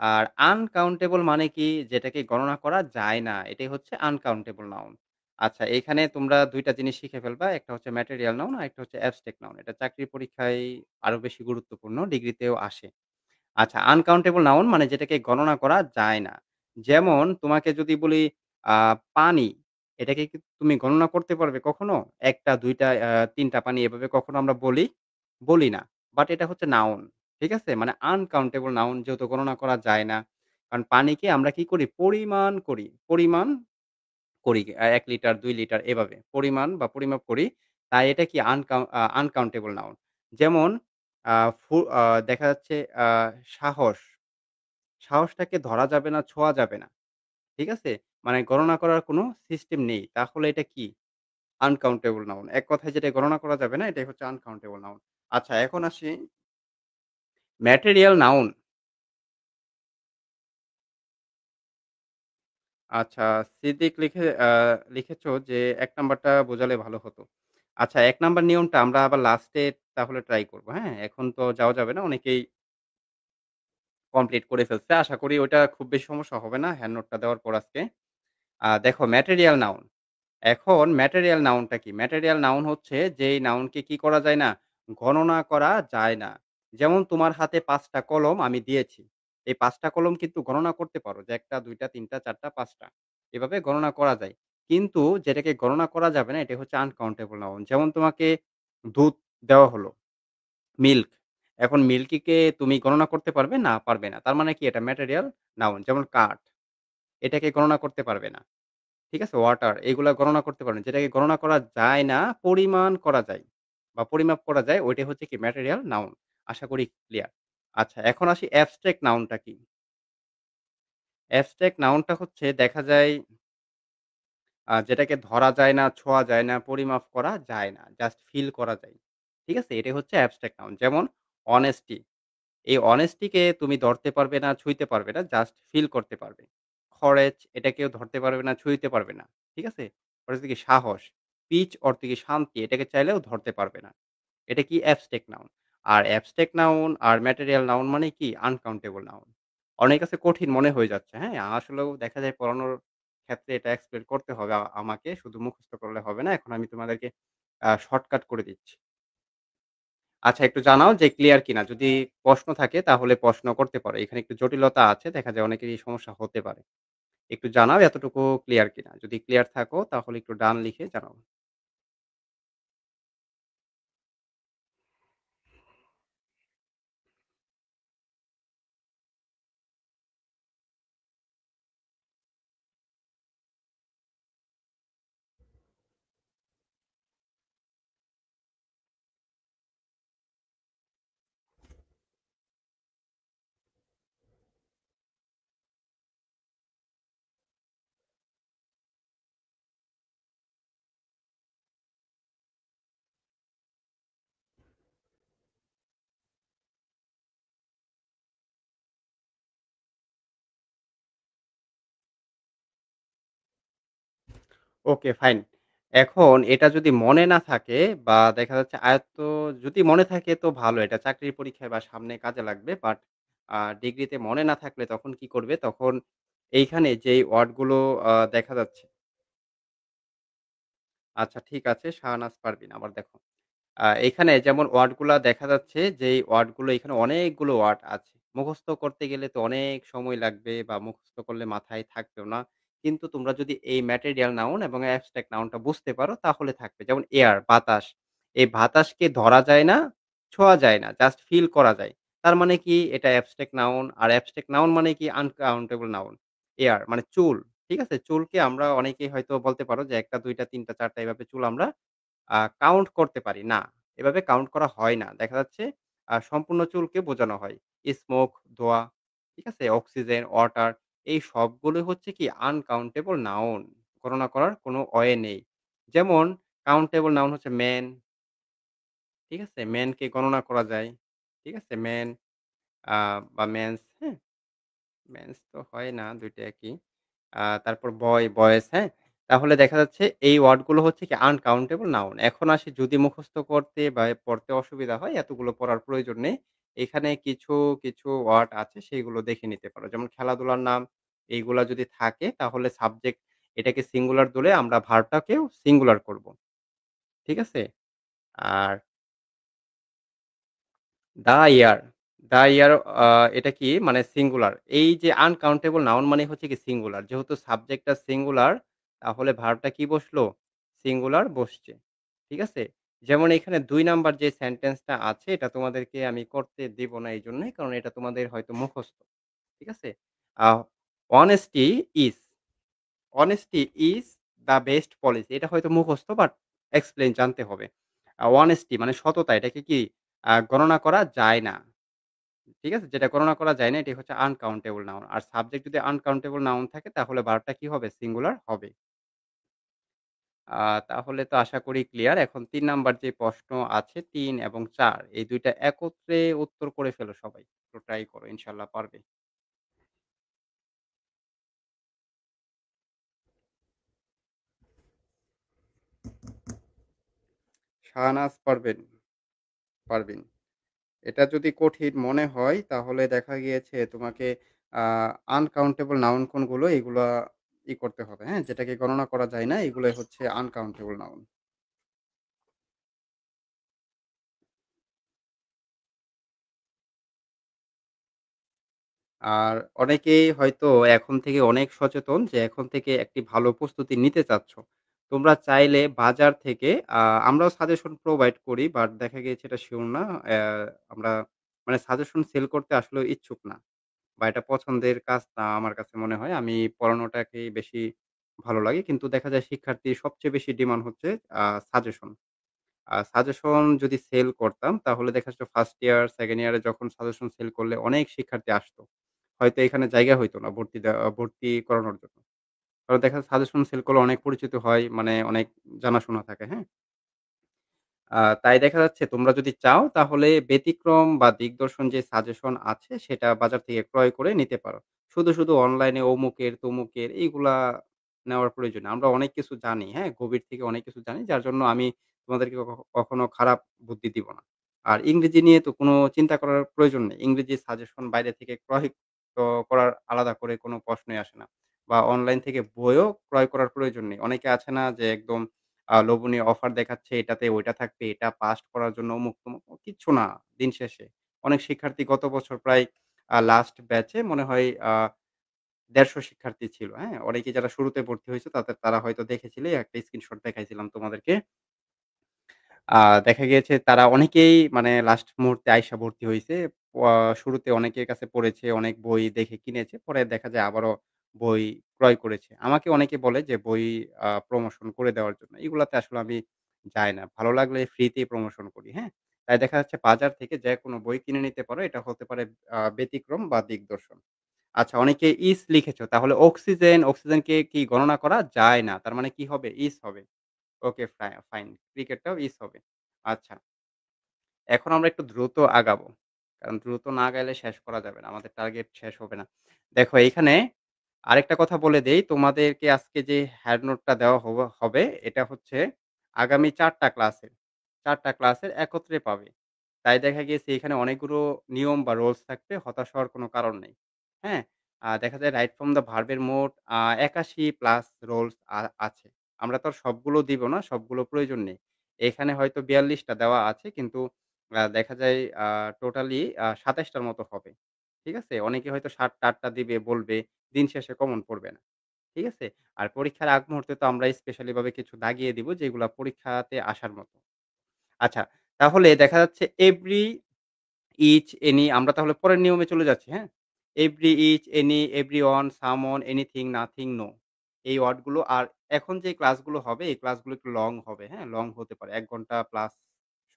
আর আনকাউন্টেবল মানে কি? যেটাকে গণনা করা যায় না। এটাই হচ্ছে আনকাউন্টেবল নাউন। আচ্ছা এখানে তোমরা ২ টা জিনিস শিখে ফেলবা। একটা হচ্ছে ম্যাটেরিয়াল নাউন, আরেকটা হচ্ছে অ্যাবস্ট্রাক্ট নাউন। এটা চাকরির পরীক্ষায় আরো বেশি গুরুত্বপূর্ণ। ডিগ্রিতেও আসে। আচ্ছা আনকাউন্টেবল নাউন মানে যেটাকে গণনা করা যায় না। যেমন তোমাকে যদি বলি আ পানি, এটাকে কি তুমি গণনা করতে পারবে কখনো? ১ টা ২ টা ৩ টা পানি এভাবে কখনো আমরা বলি? বলি না। বাট এটা হচ্ছে নাউন। ঠিক আছে? মানে আনকাউন্টেবল নাউন যেহেতু গণনা করা যায় না। কারণ পানিকে আমরা কি করি? পরিমাণ করি। পরিমাণ করি। ১ লিটার ২ লিটার এভাবে। পরিমাণ বা পরিমাপ করি। তাই এটা কি আনকাউন্টেবল নাউন। যেমন আ ফু আ দেখা যাচ্ছে আ সাহস। সাহসটাকে ধরা যাবে না, ছোঁয়া যাবে না। ঠিক আছে? মানে গণনা করার কোনো সিস্টেম নেই। তাহলে এটা কি? Uncountable noun. এক কথায় যেটা গণনা করা যাবে না, এটাই হচ্ছে আনকাউন্টেবল নাউন। আচ্ছা এখন আসি ম্যাটেরিয়াল নাউন। আচ্ছা সিদ্দিক লিখেছো যে ১ নাম্বারটা বোঝালে ভালো হতো। আচ্ছা ১ নাম্বার নিয়মটা আমরা আবার লাস্টে তাহলে ট্রাই করব, হ্যাঁ? এখন তো যাওয়া যাবে না। অনেকেই কমপ্লিট করে ফেলছে। আশা করি ওইটা খুব বেশি সমস্যা হবে না হ্যান্ড নোটটা দেওয়ার পর আজকে। দেখো ম্যাটেরিয়াল নাউন। এখন ম্যাটেরিয়াল নাউনটা কি? ম্যাটেরিয়াল নাউন হচ্ছে যেই নাউনকে কি করা যায় না? গণনা করা যায় না। যেমন তোমার হাতে ৫ টা কলম আমি দিয়েছি। এই ৫ টা কলম কিন্তু গণনা করতে পারো যে ১ টা, ২ টা, ৩ টা, ৪ টা, ৫ টা। এভাবে গণনা করা যায়। কিন্তু যেটাকে গণনা করা যাবে না এটা হচ্ছে আনকাউন্টেবল নাউন। যেমন তোমাকে দুধ দেওয়া হলো, মিল্ক। এখন মিল্কিকে তুমি গণনা করতে পারবে? না, পারবে না। তার মানে কি এটা ম্যাটেরিয়াল নাউন। যেমন কাঠ, এটাকে গণনা করতে পারবে না। ঠিক আছে? ওয়াটার এগুলা গণনা করতে পারবেন। যেটাকে গণনা করা যায় না, পরিমাণ করা যায় বা পরিমাপ করা যায় ওইটাই হচ্ছে কি ম্যাটেরিয়াল নাউন। আশা করি ক্লিয়ার। আচ্ছা এখন আসি অ্যাবস্ট্রাক্ট নাউনটা কি? অ্যাবস্ট্রাক্ট নাউনটা হচ্ছে দেখা যায় যেটাকে ধরা যায় না, ছোঁয়া যায় না, পরিমাপ করা যায় না। জাস্ট ফিল করা যায়। ঠিক আছে? এটাই হচ্ছে অ্যাবস্ট্রাক্ট নাউন। যেমন অনেস্টি। এই অনেস্টি কে তুমি ধরতে পারবে না, ছুঁইতে পারবে না। জাস্ট ফিল করতে পারবে। খরেচ এটা কেউ ধরতে পারবে না, ছুঁইতে পারবে না। ঠিক আছে? ওটা হচ্ছে কি সাহস। পিচ অর্থ কি শান্তি। এটাকে চাইলেও ধরতে পারবে না। এটা কি অ্যাবস্ট্রাক্ট নাউন। আর অ্যাবস্ট্রাক্ট নাউন আর ম্যাটেরিয়াল নাউন মানে কি আনকাউন্টেবল নাউন। অনেকের কাছে কঠিন মনে হয়ে যাচ্ছে, হ্যাঁ? আসলেও দেখা যায় পড়ানোর ক্ষেত্রে এটা এক্সপ্লেইন করতে হবে আমাকে। শুধু মুখস্থ করলে হবে না। এখন আমি তোমাদেরকে শর্টকাট করে দিচ্ছি। আচ্ছা একটু জানাও যে ক্লিয়ার কিনা? যদি প্রশ্ন থাকে তাহলে প্রশ্ন করতে পারো। এখানে একটু জটিলতা আছে। দেখা যায় অনেকেরই সমস্যা হতে পারে। একটু জানাও এতটুকু ক্লিয়ার কিনা? যদি ক্লিয়ার থাকো তাহলে একটু ডান লিখে জানাও। Okay fine. এখন এটা যদি মনে না থাকে বা দেখা যাচ্ছে আয়ত্ত যদি মনে থাকে তো ভালো। এটা চাকরির পরীক্ষায় বা সামনে কাজে লাগবে। বাট ডিগ্রিতে মনে না থাকলে তখন কি করবে? তখন এইখানে যেই ওয়ার্ড গুলো দেখা যাচ্ছে আচ্ছা ঠিক আছে, শাহনাজ পারভীন। আবার দেখো এখানে যেমন ওয়ার্ডগুলা দেখা যাচ্ছে যেই ওয়ার্ডগুলো এখানে অনেকগুলো ওয়ার্ড আছে। মুখস্থ করতে গেলে তো অনেক সময় লাগবে বা মুখস্থ করলে মাথায় থাকবেও না। কিন্তু তোমরা যদি এই ম্যাটেরিয়াল নাউন এবং অ্যাবস্ট্রাক্ট নাউনটা বুঝতে পারো তাহলে থাকবে। যেমন এয়ার বাতাস। এই বাতাসকে ধরা যায় না, ছোঁয়া যায় না। জাস্ট ফিল করা যায়। তার মানে কি এটা অ্যাবস্ট্রাক্ট নাউন আর অ্যাবস্ট্রাক্ট নাউন মানে কি আনকাউন্টেবল নাউন। এয়ার মানে চুল। ঠিক আছে? চুলকে আমরা অনেকেই হয়তো বলতে পারো যে ১ টা ২ টা ৩ টা ৪ টা এভাবে চুল আমরা কাউন্ট করতে পারি না। এভাবে কাউন্ট করা হয় না। দেখা যাচ্ছে সম্পূর্ণ চুলকে বোঝানো হয়। স্মোক, ধোঁয়া, ঠিক আছে? অক্সিজেন, ওয়াটার এই সবগুলোই হচ্ছে কি আনকাউন্টেবল নাউন। গণনা করার কোনো ওয়ে নেই। যেমন কাউন্টেবল নাউন হচ্ছে ম্যান, ঠিক আছে? ম্যানকে গণনা করা যায়। ঠিক আছে? ম্যান আ বা ম্যানস, হ্যাঁ? মেন্স তো হয় না, ২ টা একই। তারপর বয়, বয়েজ, হ্যাঁ? তাহলে দেখা যাচ্ছে এই ওয়ার্ড গুলো হচ্ছে কি আনকাউন্টেবল নাউন। এখন আসি যদি মুখস্থ করতে বা পড়তে অসুবিধা হয় এতগুলো পড়ার প্রয়োজন নেই। এখানে কিছু ওয়ার্ড আছে সেগুলো দেখে নিতে পারো। যেমন খেলাধুলার নাম এইগুলা যদি থাকে তাহলে সাবজেক্ট এটাকে সিঙ্গুলার ধরে আমরা ভার্বটাকেও সিঙ্গুলার করব। ঠিক আছে? Are the year, the year আ এটা কি মানে সিঙ্গুলার। এই যে আনকাউন্টেবল নাউন মানে হচ্ছে কি সিঙ্গুলার। যেহেতু সাবজেক্টটা সিঙ্গুলার তাহলে ভার্বটা কি বসলো? সিঙ্গুলার বসছে। ঠিক আছে? যেমন এখানে ২ নাম্বার যে সেন্টেন্সটা আছে এটা তোমাদেরকে আমি করতে দেব না এইজন্যই কারণ এটা তোমাদের হয়তো মুখস্থ। ঠিক আছে? আ honesty is honesty is the best policy এটা হয়তো মুখস্থ বাট এক্সপ্লেইন জানতে হবে। honesty মানে সততা এটাকে কি গণনা করা যায় না। ঠিক আছে? যেটা গণনা করা যায় না এটি হচ্ছে আনকাউন্টেবল নাউন। আর সাবজেক্ট যদি আনকাউন্টেবল নাউন থাকে তাহলে ভার্বটা কি হবে? সিঙ্গুলার হবে। আ তাহলে তো আশা করি ক্লিয়ার। এখন ৩ নাম্বার যে প্রশ্ন আছে ৩ এবং ৪ এই ২ টা একত্রে উত্তর করে ফেলো সবাই। একটু ট্রাই করো ইনশাআল্লাহ পারবে। শাহনাজ পারভীন। এটা যদি কঠিন মনে হয় তাহলে দেখা গিয়েছে তোমাকে আ আনকাউন্টেবল নাউন কোনগুলো এগুলা করতে হবে, হ্যাঁ? যেটাকে গণনা করা যায় না এগুলাই হচ্ছে আনকাউন্টেবল নাউন। আর অনেকেই হয়তো এখন থেকে অনেক সচেতন যে এখন থেকে একটি ভালো প্রস্তুতি নিতে চাচ্ছ। তোমরা চাইলে বাজার থেকে আ আমরাও সাজেশন প্রোভাইড করি বাট দেখা গিয়েছে এটা সিউর না। আমরা মানে সাজেশন সেল করতে আসলেও ইচ্ছুক না। বা এটা পছন্দের কাজ না আমার কাছে মনে হয়। আমি পড়ানোটাকেই বেশি ভালো লাগে। কিন্তু দেখা যায় শিক্ষার্থীর সবচেয়ে বেশি ডিমান্ড হচ্ছে সাজেশন। সাজেশন যদি সেল করতাম তাহলে দেখা যাচ্ছে 1st ইয়ার, 2nd ইয়ারে যখন সাজেশন সেল করলে অনেক শিক্ষার্থী আসতো। হয়তো এখানে জায়গা হইতো না ভর্তি করানোর জন্য। কারণ দেখা যায় সাজেশন সেল করলে অনেক পরিচিত হয়, মানে অনেক জানাশোনা থাকে, হ্যাঁ? তাই দেখা যাচ্ছে তোমরা যদি চাও তাহলে ব্যতিক্রম বা দিগদর্শন যে সাজেশন আছে সেটা বাজার থেকে ক্রয় করে নিতে পারো। শুধু অনলাইনে অমুকের, তমুকের এইগুলা নেওয়ার প্রয়োজন নেই। আমরা অনেক কিছু জানি, হ্যাঁ? গভীর থেকে অনেক কিছু জানি যার জন্য আমি তোমাদেরকে কখনো খারাপ বুদ্ধি দিব না। আর ইংরেজি নিয়ে তো কোনো চিন্তা করার প্রয়োজন নেই। ইংরেজি সাজেশন বাইরে থেকে ক্রয় করার আলাদা করে কোনো প্রশ্নই আসে না। বা অনলাইন থেকে বইও ক্রয় করার প্রয়োজন নেই। অনেকে আছে না যে একদম লোভনীয় অফার দেখাচ্ছে, এটাতে ওইটা থাকবে, এটা পাস করার জন্য অমুক-তমুক, কিচ্ছু না দিন শেষে। অনেক শিক্ষার্থী গত বছর প্রায় লাস্ট ব্যাচে মনে হয় ১৫০ শিক্ষার্থী ছিল, হ্যাঁ? অনেকে যারা শুরুতে ভর্তি হয়েছে তারা হয়তো দেখেছিলে, একটা স্ক্রিনশট দেখাইছিলাম তোমাদেরকে। আ দেখা গিয়েছে তারা অনেকেই মানে লাস্ট মুহূর্তে আইসা ভর্তি হইছে। শুরুতে অনেকের কাছে পড়েছে, অনেক বই দেখে কিনেছে। পরে দেখা যায় আবারও বই ক্রয় করেছে। আমাকে অনেকে বলে যে বই প্রমোশন করে দেওয়ার জন্য। এগুলাতে আসলে আমি যাই না। ভালো লাগলে ফ্রিতেই প্রমোশন করি, হ্যাঁ? তাই দেখা যাচ্ছে বাজার থেকে যেকোনো বই কিনে নিতে পারো। এটা হতে পারে ব্যতিক্রম বা দিগদর্শন। আচ্ছা, অনেকে ইস লিখেছ। তাহলে অক্সিজেনকে কি গণনা করা যায় না? তার মানে কি হবে? ইস হবে। ওকে, ফাইন। ক্রিকেটটাও ইস হবে। আচ্ছা। এখন আমরা একটু দ্রুত আগাবো। কারণ দ্রুত না আগাইলে শেষ করা যাবে না। আমাদের টার্গেট শেষ হবে না। দেখো এইখানে আরেকটা কথা বলে দেই, তোমাদেরকে আজকে যে হ্যান্ড নোটটা দেওয়া হবে এটা হচ্ছে আগামী ৪ টা ক্লাসের। ৪ টা ক্লাসের একত্রে পাবে। তাই দেখা গিয়েছে এখানে অনেকগুলো নিয়ম বা রুলস থাকবে, হতাশ হওয়ার কোনো কারণ নেই। হ্যাঁ? দেখা যায় রাইট ফ্রম দ্য ভার্ব এর মোট ৮১ প্লাস রুলস আছে। আমরা তো আর সবগুলো দিব না, সবগুলো প্রয়োজন নেই। এখানে হয়তো ৪২ টা দেওয়া আছে কিন্তু দেখা যায় টোটালি ২৭ টার মতো হবে। ঠিক আছে? অনেকে হয়তো ৭ টা ৮ টা দিবে, বলবে। দিন শেষে কমন পড়বে না। ঠিক আছে? আর পরীক্ষার আগ মুহূর্তে তো আমরা স্পেশালি ভাবে কিছু দাগিয়ে দিব যেগুলা পরীক্ষাতে আসার মতো। আচ্ছা, তাহলে দেখা যাচ্ছে এভরি, ইচ, এনি আমরা তাহলে পরের নিয়মে চলে যাচ্ছি, হ্যাঁ? Every, each, any, everyone, someone, anything, nothing, no. এই ওয়ার্ডগুলো আর এখন যে ক্লাসগুলো হবে এই ক্লাসগুলো একটু লং হবে, হ্যাঁ? লং হতে পারে। ১ ঘন্টা প্লাস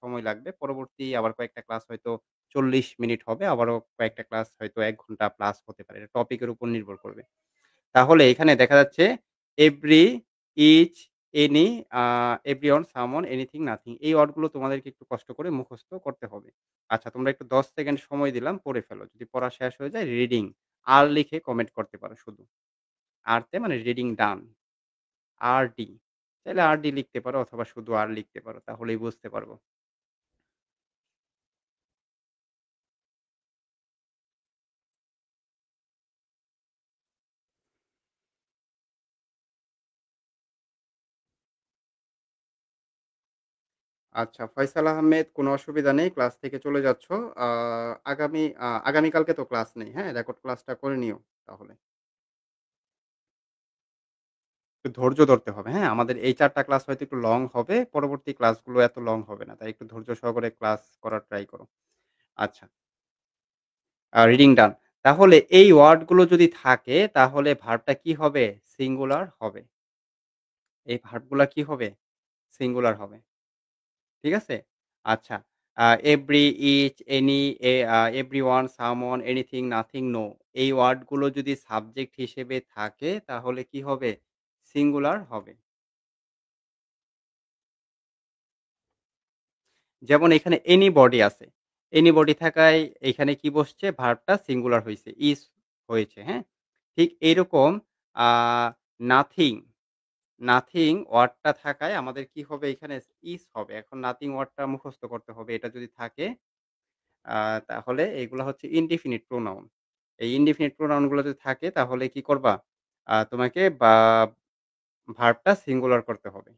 সময় লাগবে। পরবর্তী আবার কয়েকটা ক্লাস হয়তো ৪০ মিনিট হবে। আবারও কয়েকটা ক্লাস হয়তো ১ ঘন্টা প্লাস হতে পারে। এটা টপিকের উপর নির্ভর করবে। তাহলে এখানে দেখা যাচ্ছে এভরি, ইচ, এনি, আ এভরিওয়ান, সামওয়ান, এনিথিং, নাথিং এই ওয়ার্ডগুলো তোমাদেরকে একটু কষ্ট করে মুখস্থ করতে হবে। আচ্ছা, তোমরা একটু ১০ সেকেন্ড সময় দিলাম, পড়ে ফেলো। যদি পড়া শেষ হয়ে যায় রিডিং আর লিখে কমেন্ট করতে পারো শুধু। আর তে মানে রিডিং ডান। আর-ডি চাইলে আর-ডি লিখতে পারো অথবা শুধু আর লিখতে পারো। তাহলেই বুঝতে পারব। আচ্ছা, ফয়সাল আহমেদ কোনো অসুবিধা নেই। ক্লাস থেকে চলে যাচ্ছ। আ আগামীকালকে তো ক্লাস নেই, হ্যাঁ? রেকর্ড ক্লাসটা করে নিও তাহলে। একটু ধৈর্য ধরতে হবে, হ্যাঁ? আমাদের এই ৪ টা ক্লাস হয়তো একটু লং হবে। পরবর্তী ক্লাসগুলো এত লং হবে না। তাই একটু ধৈর্য সহকারে ক্লাস করার ট্রাই করো। আচ্ছা, রিডিং ডান। তাহলে এই ওয়ার্ডগুলো যদি থাকে তাহলে ভার্বটা কি হবে? সিঙ্গুলার হবে। এই ভার্বগুলা কি হবে? সিঙ্গুলার হবে। ঠিক আছে? আচ্ছা। Every, each, any, everyone, someone, anything, nothing, no এই ওয়ার্ডগুলো যদি সাবজেক্ট হিসেবে থাকে তাহলে কি হবে? সিঙ্গুলার হবে। যেমন এখানে anybody আছে। anybody থাকায় এখানে কি বসছে? ভার্বটা সিঙ্গুলার হইছে। is হয়েছে, হ্যাঁ? ঠিক এইরকম আ nothing, nothing ওয়ার্ডটা থাকায় আমাদের কি হবে এখানে? is হবে। এখন nothing ওয়ার্ডটা মুখস্থ করতে হবে। এটা যদি থাকে আ তাহলে এগুলা হচ্ছে indefinite pronoun। এই indefinite pronoun গুলো যদি থাকে তাহলে কি করবা? তোমাকে ভার্বটা সিঙ্গুলার করতে হবে।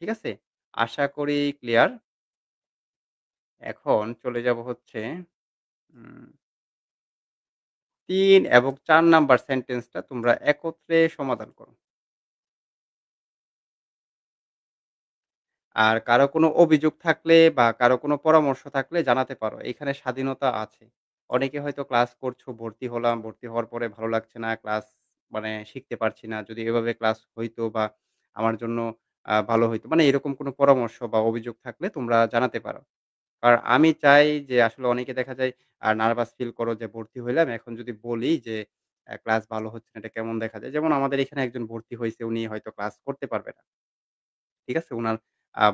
ঠিক আছে? আশা করি ক্লিয়ার। এখন চলে যাব হচ্ছে উম ৩ এবং ৪ নাম্বার সেন্টেন্সটা তোমরা একত্রে সমাধান করো। আর কারো কোনো অভিযোগ থাকলে বা কারো কোনো পরামর্শ থাকলে জানাতে পারো। এখানে স্বাধীনতা আছে। অনেকে হয়তো ক্লাস করছো, ভর্তি হলাম, ভর্তি হওয়ার পরে ভালো লাগছে না, ক্লাস মানে শিখতে পারছি না। যদি এভাবে ক্লাস হইতো বা আমার জন্য ভালো হইতো। মানে এরকম কোনো পরামর্শ বা অভিযোগ থাকলে তোমরা জানাতে পারো। আর আমি চাই যে আসলে অনেকে দেখা যায় নার্ভাস ফিল করো যে ভর্তি হইলাম। এখন যদি বলি যে ক্লাস ভালো হচ্ছে না, এটা কেমন দেখা যায়? যেমন আমাদের এখানে একজন ভর্তি হইছে, উনি হয়তো ক্লাস করতে পারবে না। ঠিক আছে? উনার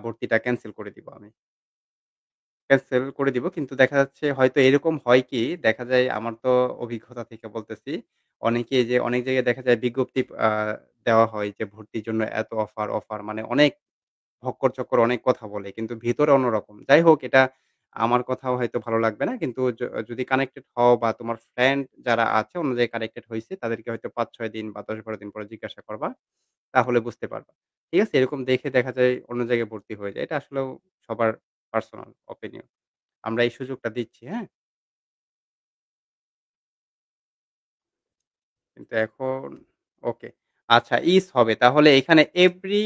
ভর্তিটা ক্যানসেল করে দিব আমি। ক্যানসেল করে দিব। কিন্তু দেখা যাচ্ছে হয়তো এরকম হয় কি, দেখা যায় আমার তো অভিজ্ঞতা থেকে বলতেছি, অনেকেই যে অনেক জায়গায় দেখা যায় বিজ্ঞপ্তি দেওয়া হয় যে ভর্তির জন্য এত অফার মানে অনেক ভক্কর-চক্কর অনেক কথা বলে। কিন্তু ভিতরে অন্যরকম। যাই হোক এটা আমার কথাও হয়তো ভালো লাগবে না। কিন্তু যদি কানেক্টেড হও বা তোমার ফ্রেন্ড যারা আছে অন্য জায়গায় কানেক্টেড হইছে তাদেরকে হয়তো ৫-৬ দিন বা ১০-১২ দিন পরে জিজ্ঞাসা করবা। তাহলে বুঝতে পারবা। ঠিক আছে? এরকম দেখে দেখা যায় অন্য জায়গায় ভর্তি হয়ে যায়। এটা আসলেও সবার পার্সোনাল ওপিনিয়ন। আমরা এই সুযোগটা দিচ্ছি, হ্যাঁ? কিন্তু এখন ওকে। আচ্ছা ইস হবে। তাহলে এখানে এভরি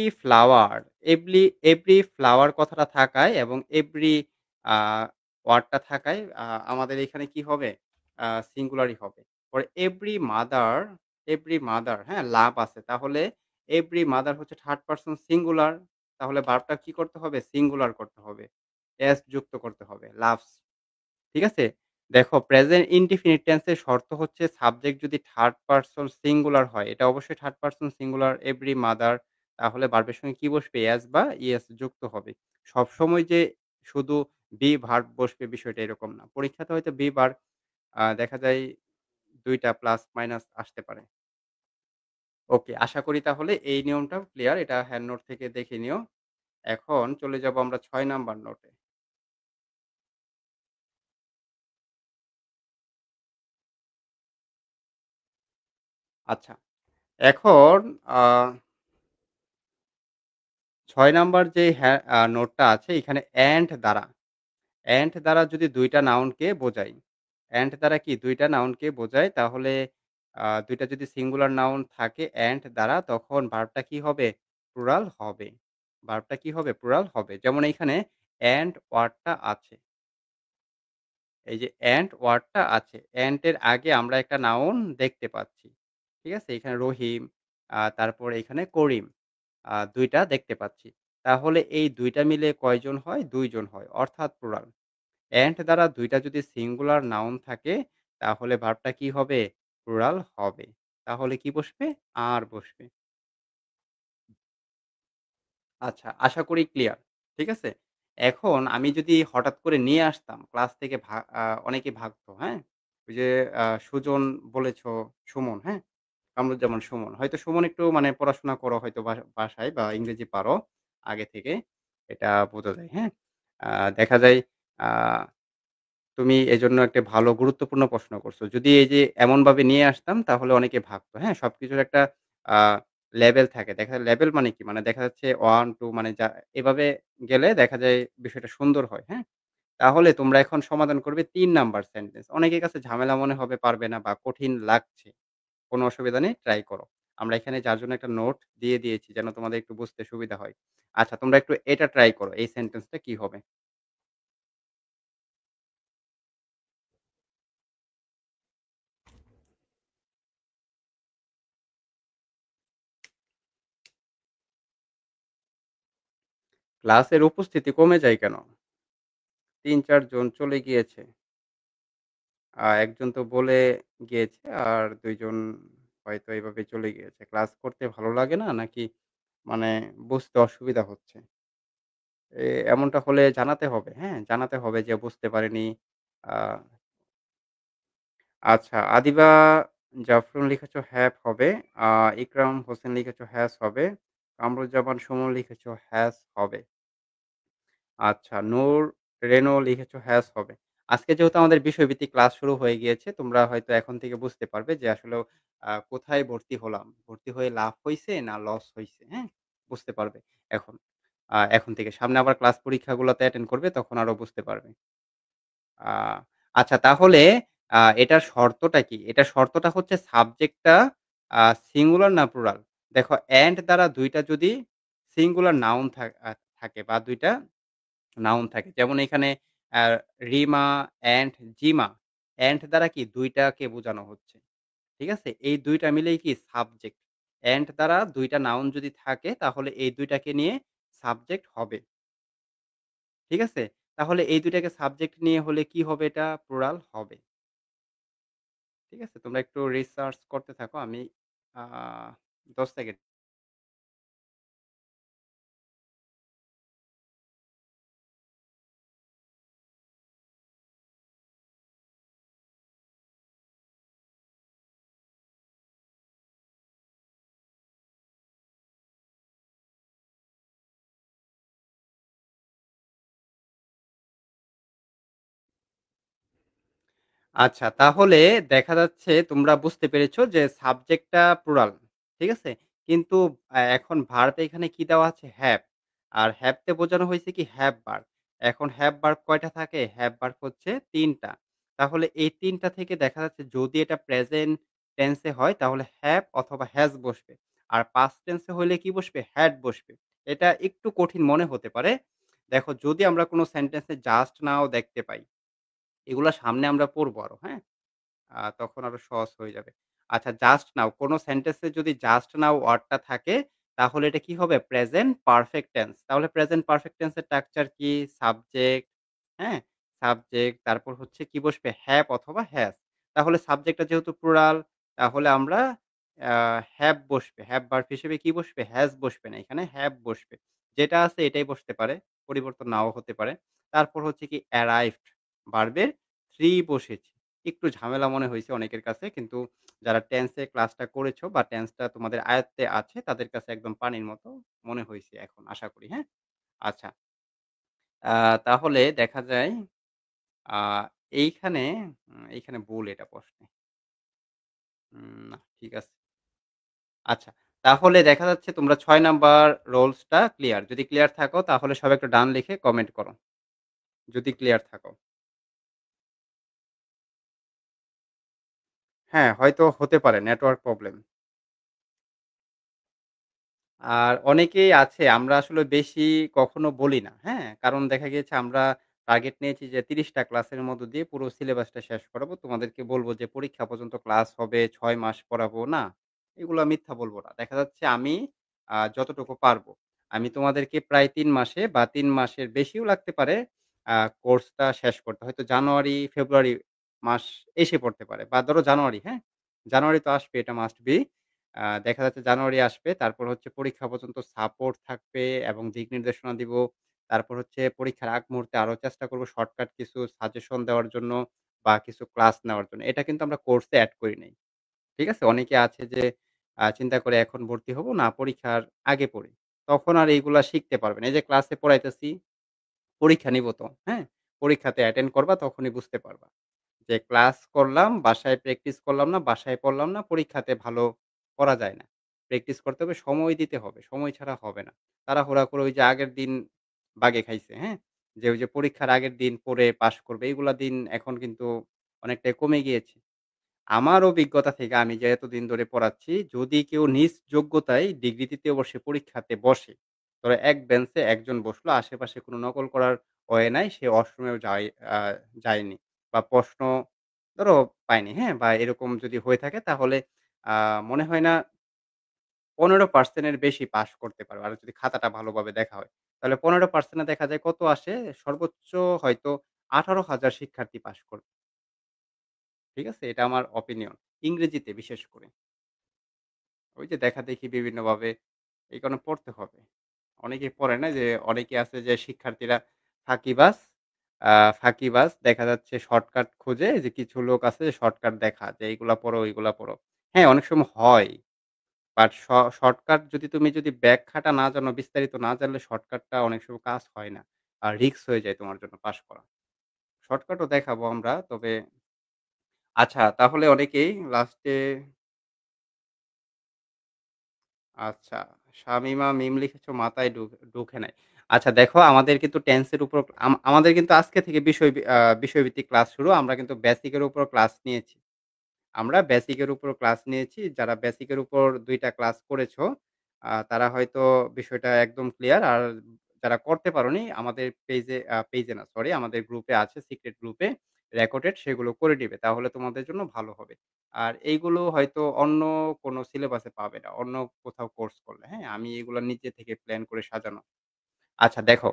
ফ্লাওয়ার কথাটা থাকায় এবং এভরি আ ওয়ার্ডটা থাকায় আমাদের এখানে কি হবে? সিঙ্গুলারই হবে। পরে এভরি মাদার, হ্যাঁ? লাভ আছে। তাহলে এভরি মাদার হচ্ছে 3rd পারসন সিঙ্গুলার। তাহলে ভার্বটা কি করতে হবে? সিঙ্গুলার করতে হবে। s যুক্ত করতে হবে। লাভস ঠিক আছে? দেখো প্রেজেন্ট ইনডিফিনিট টেন্স এর শর্ত হচ্ছে সাবজেক্ট যদি 3rd পারসন সিঙ্গুলার হয়, এটা অবশ্যই 3rd person singular every mother তাহলে ভার্বের সঙ্গে কি বসবে? এস বা ইএস যুক্ত হবে। সবসময় যে শুধু বি ভার্ব বসবে বিষয়টা এরকম না। পরীক্ষাতে হয়তো বি ভার্ব দেখা যায় ২ টা প্লাস মাইনাস আসতে পারে। ওকে, আশা করি তাহলে এই নিয়মটাও ক্লিয়ার। এটা হ্যান্ড নোট থেকে দেখে নিও। এখন চলে যাব আমরা ৬ নাম্বার নোটে। আচ্ছা, এখন আ ৬ নাম্বার যে নোটটা আছে এখানে অ্যান্ড দ্বারা যদি ২ টা নাউনকে বোঝায়, অ্যান্ড দ্বারা কি ২ টা নাউনকে বোঝায় তাহলে ২ টা যদি সিঙ্গুলার নাউন থাকে অ্যান্ড দ্বারা তখন ভার্বটা কি হবে? প্লুরাল হবে। ভার্বটা কি হবে? প্লুরাল হবে। যেমন এইখানে অ্যান্ড ওয়ার্ডটা আছে। এই যে অ্যান্ড ওয়ার্ডটা আছে। অ্যান্ড এর আগে আমরা একটা নাউন দেখতে পাচ্ছি। ঠিক আছে? এখানে রহিম, তারপরে এখানে করিম। ২ টা দেখতে পাচ্ছি। তাহলে এই ২ টা মিলে কয়জন হয়? ২ জন হয়। অর্থাৎ প্লুরাল। অ্যান্ড দ্বারা ২ টা যদি সিঙ্গুলার নাউন থাকে তাহলে ভার্বটা কি হবে? প্লুরাল হবে। তাহলে কি বসবে? আর বসবে। আচ্ছা, আশা করি ক্লিয়ার। ঠিক আছে? এখন আমি যদি হঠাৎ করে নিয়ে আসতাম ক্লাস থেকে অনেকে ভাগতো, হ্যাঁ? ওই যে সুজন বলেছ সুমন, হ্যাঁ? কামরুজ্জামান সুমন। হয়তো সুমন একটু মানে পড়াশোনা করো হয়তো বাসায় বা ইংরেজি পারো আগে থেকে। এটা বোঝা যায়, হ্যাঁ? আ দেখা যায় আ তুমি এজন্য একটা ভালো গুরুত্বপূর্ণ প্রশ্ন করছো। যদি এই যে এমনভাবে নিয়ে আসতাম তাহলে অনেকে ভাবতো, হ্যাঁ? সবকিছুর একটা আ লেভেল থাকে। লেভেল মানে কি? মানে দেখা যাচ্ছে 1, 2 মানে এভাবে গেলে দেখা যায় বিষয়টা সুন্দর হয়, হ্যাঁ? তাহলে তোমরা এখন সমাধান করবে ৩ নাম্বার সেন্টেন্স। অনেকের কাছে ঝামেলা মনে হবে পারবে না বা কঠিন লাগছে। কোনো অসুবিধা নেই, ট্রাই করো। আমরা এখানে যার জন্য একটা নোট দিয়ে দিয়েছি যেন তোমাদের একটু বুঝতে সুবিধা হয়। আচ্ছা তোমরা একটু এটা ট্রাই করো। এই সেন্টেন্সটা কি হবে? ক্লাসের উপস্থিতি কমে যায় কেন? ৩-৪ জন চলে গিয়েছে। ১ জন তো বলে গিয়েছে আর ২ জন হয়তো এভাবে চলে গিয়েছে। ক্লাস করতে ভালো লাগে না নাকি মানে বুঝতে অসুবিধা হচ্ছে? এমনটা হলে জানাতে হবে, হ্যাঁ? জানাতে হবে যে বুঝতে পারিনি। আ আচ্ছা আদিবা জাফরুন লিখেছ হ্যাভ হবে। আ ইকরাম হোসেন লিখেছ হ্যাজ হবে। কামরুজ্জামান সুমন লিখেছ হ্যাজ হবে। আচ্ছা, নূর রেনো লিখেছ হ্যাজ হবে। আজকে যেহেতু আমাদের বিষয়ভিত্তিক ক্লাস শুরু হয়ে গিয়েছে, তোমরা হয়তো এখন থেকে বুঝতে পারবে যে আসলেও কোথায় ভর্তি হলাম। ভর্তি হয়ে লাভ হইছে না লস হইছে, হ্যাঁ? বুঝতে পারবে এখন। এখন থেকে। সামনে আবার ক্লাস পরীক্ষাগুলোতে অ্যাটেন্ড করবে তখন আরো বুঝতে পারবে। আ আচ্ছা তাহলে এটার শর্তটা কি? এটার শর্তটা হচ্ছে সাবজেক্টটা সিঙ্গুলার না প্লুরাল? দেখো অ্যান্ড দ্বারা ২ টা যদি সিঙ্গুলার নাউন থাকে বা ২ টা নাউন থাকে। যেমন এখানে আ রিমা অ্যান্ড জিমা। অ্যান্ড দ্বারা কি ২ টাকে বোঝানো হচ্ছে। ঠিক আছে? এই ২ টা মিলেই কি সাবজেক্ট। অ্যান্ড দ্বারা ২ টা নাউন যদি থাকে তাহলে এই ২ টাকে নিয়ে সাবজেক্ট হবে। ঠিক আছে? তাহলে এই ২ টাকে সাবজেক্ট নিয়ে হলে কি হবে এটা? প্লুরাল হবে। ঠিক আছে? তোমরা একটু রিসার্চ করতে থাকো। আমি আ ১০ সেকেন্ড। আচ্ছা, তাহলে দেখা যাচ্ছে তোমরা বুঝতে পেরেছ যে সাবজেক্টটা প্লুরাল। ঠিক আছে? কিন্তু এখন ভার্ব এখানে কি দেওয়া আছে? হ্যাভ। আর হ্যাভ তে বোঝানো হয়েছে কি? Have verb. এখন হ্যাভ ভার্ব কয়টা থাকে? হ্যাভ ভার্ব হচ্ছে ৩ টা। তাহলে এই ৩ টা থেকে দেখা যাচ্ছে যদি এটা প্রেজেন্ট টেন্স এ হয় তাহলে হ্যাভ অথবা হ্যাজ বসবে। আর পাস্ট টেন্স এ হইলে কি বসবে? হ্যাড বসবে। এটা একটু কঠিন মনে হতে পারে। দেখো যদি আমরা কোন সেন্টেন্স এ জাস্ট নাও দেখতে পাই, এগুলা সামনে আমরা পড়বো আরো, হ্যাঁ? তখন আরো সহজ হয়ে যাবে। আচ্ছা জাস্ট নাও কোন সেন্টেন্স এ যদি জাস্ট নাও ওয়ার্ডটা থাকে তাহলে এটা কি হবে? Present perfect tense. তাহলে প্রেজেন্ট পারফেক্ট টেন্স এর স্ট্রাকচার কি? সাবজেক্ট, হ্যাঁ? সাবজেক্ট তারপর হচ্ছে কি বসবে? হ্যাভ অথবা হ্যাজ। তাহলে সাবজেক্টটা যেহেতু প্লুরাল তাহলে আমরা আ হ্যাভ বসবে। হ্যাভ ভার্ব হিসেবে কি বসবে? হ্যাজ বসবে না। এখানে হ্যাভ বসবে। যেটা আছে এটাই বসতে পারে। পরিবর্তন নাও হতে পারে। তারপর হচ্ছে কি অ্যারাইভড ভার্বের 3 বসেছে। একটু ঝামেলা মনে হইছে অনেকের কাছে। কিন্তু যারা টেন্স এ ক্লাসটা করেছো বা টেন্সটা তোমাদের আয়ত্তে আছে তাদের কাছে একদম পানির মতো মনে হইছে এখন আশা করি, হ্যাঁ? আচ্ছা। আ তাহলে দেখা যায় আ এইখানে এইখানে ভুল এটা প্রশ্নে। না ঠিক আছে। আচ্ছা। তাহলে দেখা যাচ্ছে তোমরা ৬ নাম্বার রুলসটা ক্লিয়ার। যদি ক্লিয়ার থাকো তাহলে সবাই একটু ডান লিখে কমেন্ট করো। যদি ক্লিয়ার থাকো। হ্যাঁ, হয়তো হতে পারে নেটওয়ার্ক প্রবলেম। আর অনেকেই আছে আমরা আসলে বেশি কখনো বলি না, হ্যাঁ? কারণ দেখা গিয়েছে আমরা টার্গেট নিয়েছি যে ৩০ টা ক্লাসের মধ্য দিয়ে পুরো সিলেবাসটা শেষ করাবো। তোমাদেরকে বলব যে পরীক্ষা পর্যন্ত ক্লাস হবে, ৬ মাস পড়াবো, না। এগুলা মিথ্যা বলব না। দেখা যাচ্ছে আমি যতটুকু পারবো। আমি তোমাদেরকে প্রায় ৩ মাসে বা ৩ মাসের বেশিও লাগতে পারে আ কোর্সটা শেষ করতে। হয়তো জানুয়ারি, ফেব্রুয়ারি মাস এসে পড়তে পারে বা ধরো জানুয়ারি, হ্যাঁ? জানুয়ারি তো আসবে এটা মাস্ট বি। দেখা যাচ্ছে জানুয়ারি আসবে। তারপর হচ্ছে পরীক্ষা পর্যন্ত সাপোর্ট থাকবে এবং দিক নির্দেশনা দিব। তারপর হচ্ছে পরীক্ষার আগ মুহূর্তে আরো চেষ্টা করব শর্টকাট কিছু সাজেশন দেওয়ার জন্য বা কিছু ক্লাস নেওয়ার জন্য। এটা কিন্তু আমরা কোর্সে এড করি নাই। ঠিক আছে? অনেকে আছে যে চিন্তা করে এখন ভর্তি হব না পরীক্ষার আগে পড়ি। তখন আর এইগুলা শিখতে পারবে না। এই যে ক্লাসে পড়াইতেছি, পরীক্ষা নিব তো, হ্যাঁ? পরীক্ষাতে অ্যাটেন্ড করবা তখনই বুঝতে পারবা। যে ক্লাস করলাম, বাসায় প্র্যাকটিস করলাম না, বাসায় পড়লাম না, পরীক্ষাতে ভালো করা যায় না। প্র্যাকটিস করতে হবে, সময় দিতে হবে। সময় ছাড়া হবে না। তাড়াহুড়া করে ওই যে আগের দিন বাগে খাইছে, হ্যাঁ? যে ওই যে পরীক্ষার আগের দিন পড়ে পাস করবে, এগুলা দিন এখন কিন্তু অনেকটাই কমে গিয়েছে। আমার অভিজ্ঞতা থেকে আমি যে এতদিন ধরে পড়াচ্ছি, যদি কেউ নিজ যোগ্যতায় ডিগ্রি ৩য় বর্ষে পরীক্ষাতে বসে, ধরো এক বেঞ্চে একজন বসলো, আশেপাশে কোনো নকল করার ওয়ে নাই, সে ওয়াশরুমেও আ যায়নি বা প্রশ্ন ধরো পায়নি, হ্যাঁ? বা এরকম যদি হয়ে থাকে তাহলে আ মনে হয় না ১৫% এর বেশি পাস করতে পারবে। আর যদি খাতাটা ভালোভাবে দেখা হয়। তাহলে ১৫% এ দেখা যায় কত আসে? সর্বোচ্চ হয়তো ১৮,০০০ শিক্ষার্থী পাস করবে। ঠিক আছে? এটা আমার অপিনিয়ন। ইংরেজিতে বিশেষ করে। ওই যে দেখাদেখি বিভিন্নভাবে এই কারণে পড়তে হবে। অনেকেই পড়ে না যে অনেকে আছে যে শিক্ষার্থীরা ফাঁকিবাজ, আ ফাঁকিবাজ দেখা যাচ্ছে শর্টকাট খোঁজে যে কিছু লোক আছে যে শর্টকাট দেখা যে এইগুলা পড়ো, ওইগুলা পড়ো। হ্যাঁ, অনেক সময় হয়। বাট শর্টকাট যদি তুমি ব্যাখ্যাটা না জানো, বিস্তারিত না জানলে শর্টকাটটা অনেক সময় কাজ হয় না। আর রিস্ক হয়ে যায় তোমার জন্য পাস করা। শর্টকাটও দেখাবো আমরা। তবে আচ্ছা তাহলে অনেকেই লাস্টে আচ্ছা, শামিমা মিম লিখেছো মাথায় ঢুকে নাই। আচ্ছা দেখো আমাদের কিন্তু টেন্সের উপর আমাদের কিন্তু আজকে থেকে বিষয়ভিত্তিক ক্লাস শুরু। আমরা কিন্তু বেসিক এর উপর ক্লাস নিয়েছি। আমরা বেসিক এর উপর ক্লাস নিয়েছি। যারা বেসিক এর উপর ২ টা ক্লাস করেছো, তারা হয়তো বিষয়টা একদম ক্লিয়ার। আর যারা করতে পারোনি আমাদের পেজে না সরি আমাদের গ্রুপে আছে সিক্রেট গ্রুপে। রেকর্ডেড সেগুলো করে নিবে। তাহলে তোমাদের জন্য ভালো হবে। আর এইগুলো হয়তো অন্য কোনো সিলেবাসে পাবে না। অন্য কোথাও কোর্স করলে, হ্যাঁ? আমি এগুলা নিজে থেকে প্ল্যান করে সাজানো। আচ্ছা দেখো,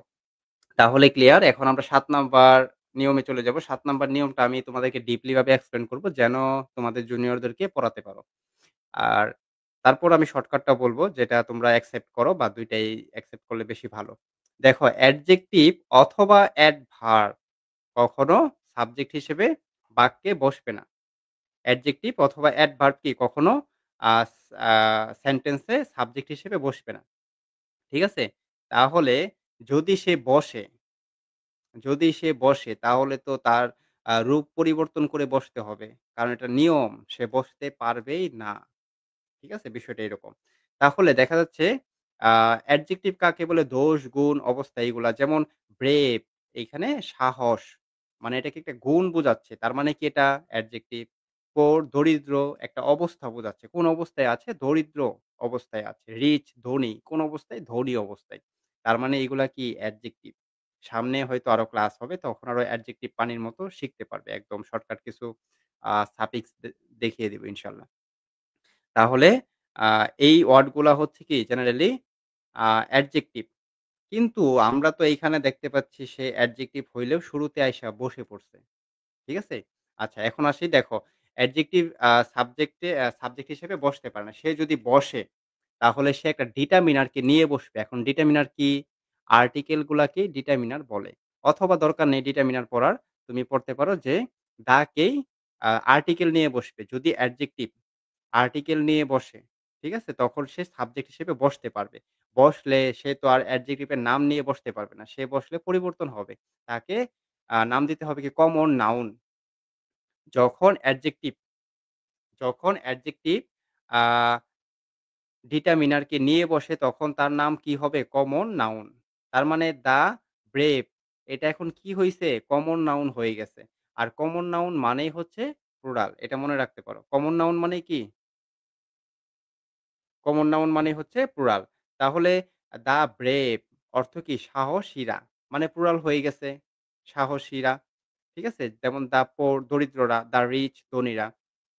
তাহলে ক্লিয়ার। এখন আমরা ৭ নাম্বার নিয়মে চলে যাব। ৭ নাম্বার নিয়মটা আমি তোমাদেরকে ডিপলি ভাবে এক্সপ্লেইন করব যেন তোমাদের জুনিয়রদেরকে পড়াতে পারো। আর তারপর আমি শর্টকাটটা বলব যেটা তোমরা অ্যাকসেপ্ট করো বা ২ টাই অ্যাকসেপ্ট করলে বেশি ভালো। দেখো অ্যাডজেক্টিভ অথবা অ্যাডভার্ব কখনো সাবজেক্ট হিসেবে বাক্যে বসবে না। অ্যাডজেক্টিভ অথবা অ্যাডভার্ব কি কখনো আ আ সেন্টেন্সে সাবজেক্ট হিসেবে বসবে না। ঠিক আছে? তাহলে যদি সে বসে যদি সে বসে তাহলে তো তার রূপ পরিবর্তন করে বসতে হবে। কারণ এটা নিয়ম। সে বসতে পারবেই না। ঠিক আছে? বিষয়টা এরকম। তাহলে দেখা যাচ্ছে আ অ্যাডজেক্টিভ কাকে বলে? দোষ, গুণ, অবস্থা এগুলা। যেমন ব্রেভ এইখানে সাহস। মানে এটাকে একটা গুণ বোঝাচ্ছে। তার মানে কি এটা? অ্যাডজেক্টিভ। পোর দরিদ্র একটা অবস্থা বোঝাচ্ছে। কোন অবস্থায় আছে? দরিদ্র অবস্থায় আছে। রিচ ধনী। কোন অবস্থায়? ধনী অবস্থায়। তার মানে এগুলা কি? অ্যাডজেক্টিভ। সামনে হয়তো আরো ক্লাস হবে তখন আরো অ্যাডজেক্টিভ পানির মতো শিখতে পারবে। একদম শর্টকাট কিছু সাফিক্স দেখিয়ে দিব ইনশাআল্লাহ। তাহলে আ এই ওয়ার্ড গুলা হচ্ছে কি জেনারেলি অ্যাডজেক্টিভ। কিন্তু আমরা তো এইখানে দেখতে পাচ্ছি সে অ্যাডজেক্টিভ হইলেও শুরুতে আইসা বসে পড়ছে। ঠিক আছে? আচ্ছা এখন আসি দেখো অ্যাডজেক্টিভ সাবজেক্ট হিসেবে বসতে পারে না। সে যদি বসে তাহলে সে একটা ডিটারমিনার কে নিয়ে বসবে। এখন ডিটারমিনার কি? আর্টিকেল গুলাকেই ডিটারমিনার বলে। অথবা দরকার নেই ডিটারমিনার পড়ার। তুমি পড়তে পারো যে দা কেই আর্টিকেল নিয়ে বসবে। যদি অ্যাডজেক্টিভ আর্টিকেল নিয়ে বসে, ঠিক আছে? তখন সে সাবজেক্ট হিসেবে বসতে পারবে। বসলে সে তো আর অ্যাডজেক্টিভ এর নাম নিয়ে বসতে পারবে না। সে বসলে পরিবর্তন হবে। তাকে নাম দিতে হবে কি কমন নাউন। যখন অ্যাডজেক্টিভ যখন অ্যাডজেক্টিভ আ ডিটারমিনার কে নিয়ে বসে তখন তার নাম কি হবে? Common noun. তার মানে দ্যা ব্রেভ এটা এখন কি হইছে? কমন নাউন হয়ে গেছে। আর কমন নাউন মানেই হচ্ছে প্লুরাল। এটা মনে রাখতে পারো। কমন নাউন মানে কি? কমন নাউন মানে হচ্ছে প্লুরাল। তাহলে দ্যা ব্রেভ অর্থ কি? সাহসীরা। মানে প্লুরাল হয়ে গেছে। সাহসীরা। ঠিক আছে? যেমন দ্যা পোর দরিদ্ররা, দ্যা রিচ ধনীরা।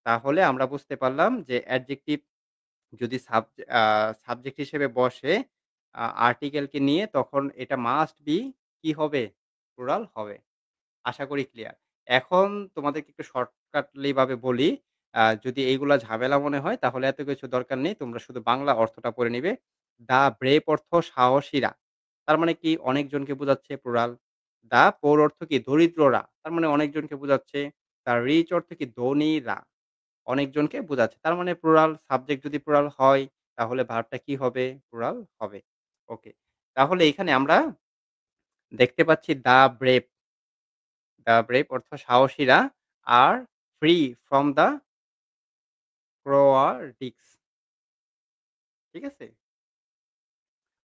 তাহলে আমরা বুঝতে পারলাম যে অ্যাডজেক্টিভ যদি সাবজেক্ট হিসেবে বসে আর্টিকেল কে নিয়ে তখন এটা মাস্ট বি কি হবে? প্লুরাল হবে। আশা করি ক্লিয়ার। এখন তোমাদেরকে একটু শর্টকাটলি ভাবে বলি। যদি এইগুলা ঝামেলা মনে হয় তাহলে এত কিছু দরকার নেই। তোমরা শুধু বাংলা অর্থটা পড়ে নিবে। দ্যা ব্রেভ অর্থ সাহসীরা। তার মানে কি? অনেকজনকে বোঝাচ্ছে প্লুরাল। দ্যা পোর অর্থ কি? দরিদ্ররা। তার মানে অনেকজনকে বোঝাচ্ছে। দ্যা রিচ অর্থ কি? ধনীরা। অনেকজনকে বোঝাচ্ছে। তার মানে প্লুরাল সাবজেক্ট যদি প্লুরাল হয় তাহলে ভার্বটা কি হবে? প্লুরাল হবে। ওকে। তাহলে এখানে আমরা দেখতে পাচ্ছি দ্যা ব্রেভ অর্থ সাহসীরা আর ফ্রি ফ্রম দ্যা ক্রোয়াডিক্স। ঠিক আছে?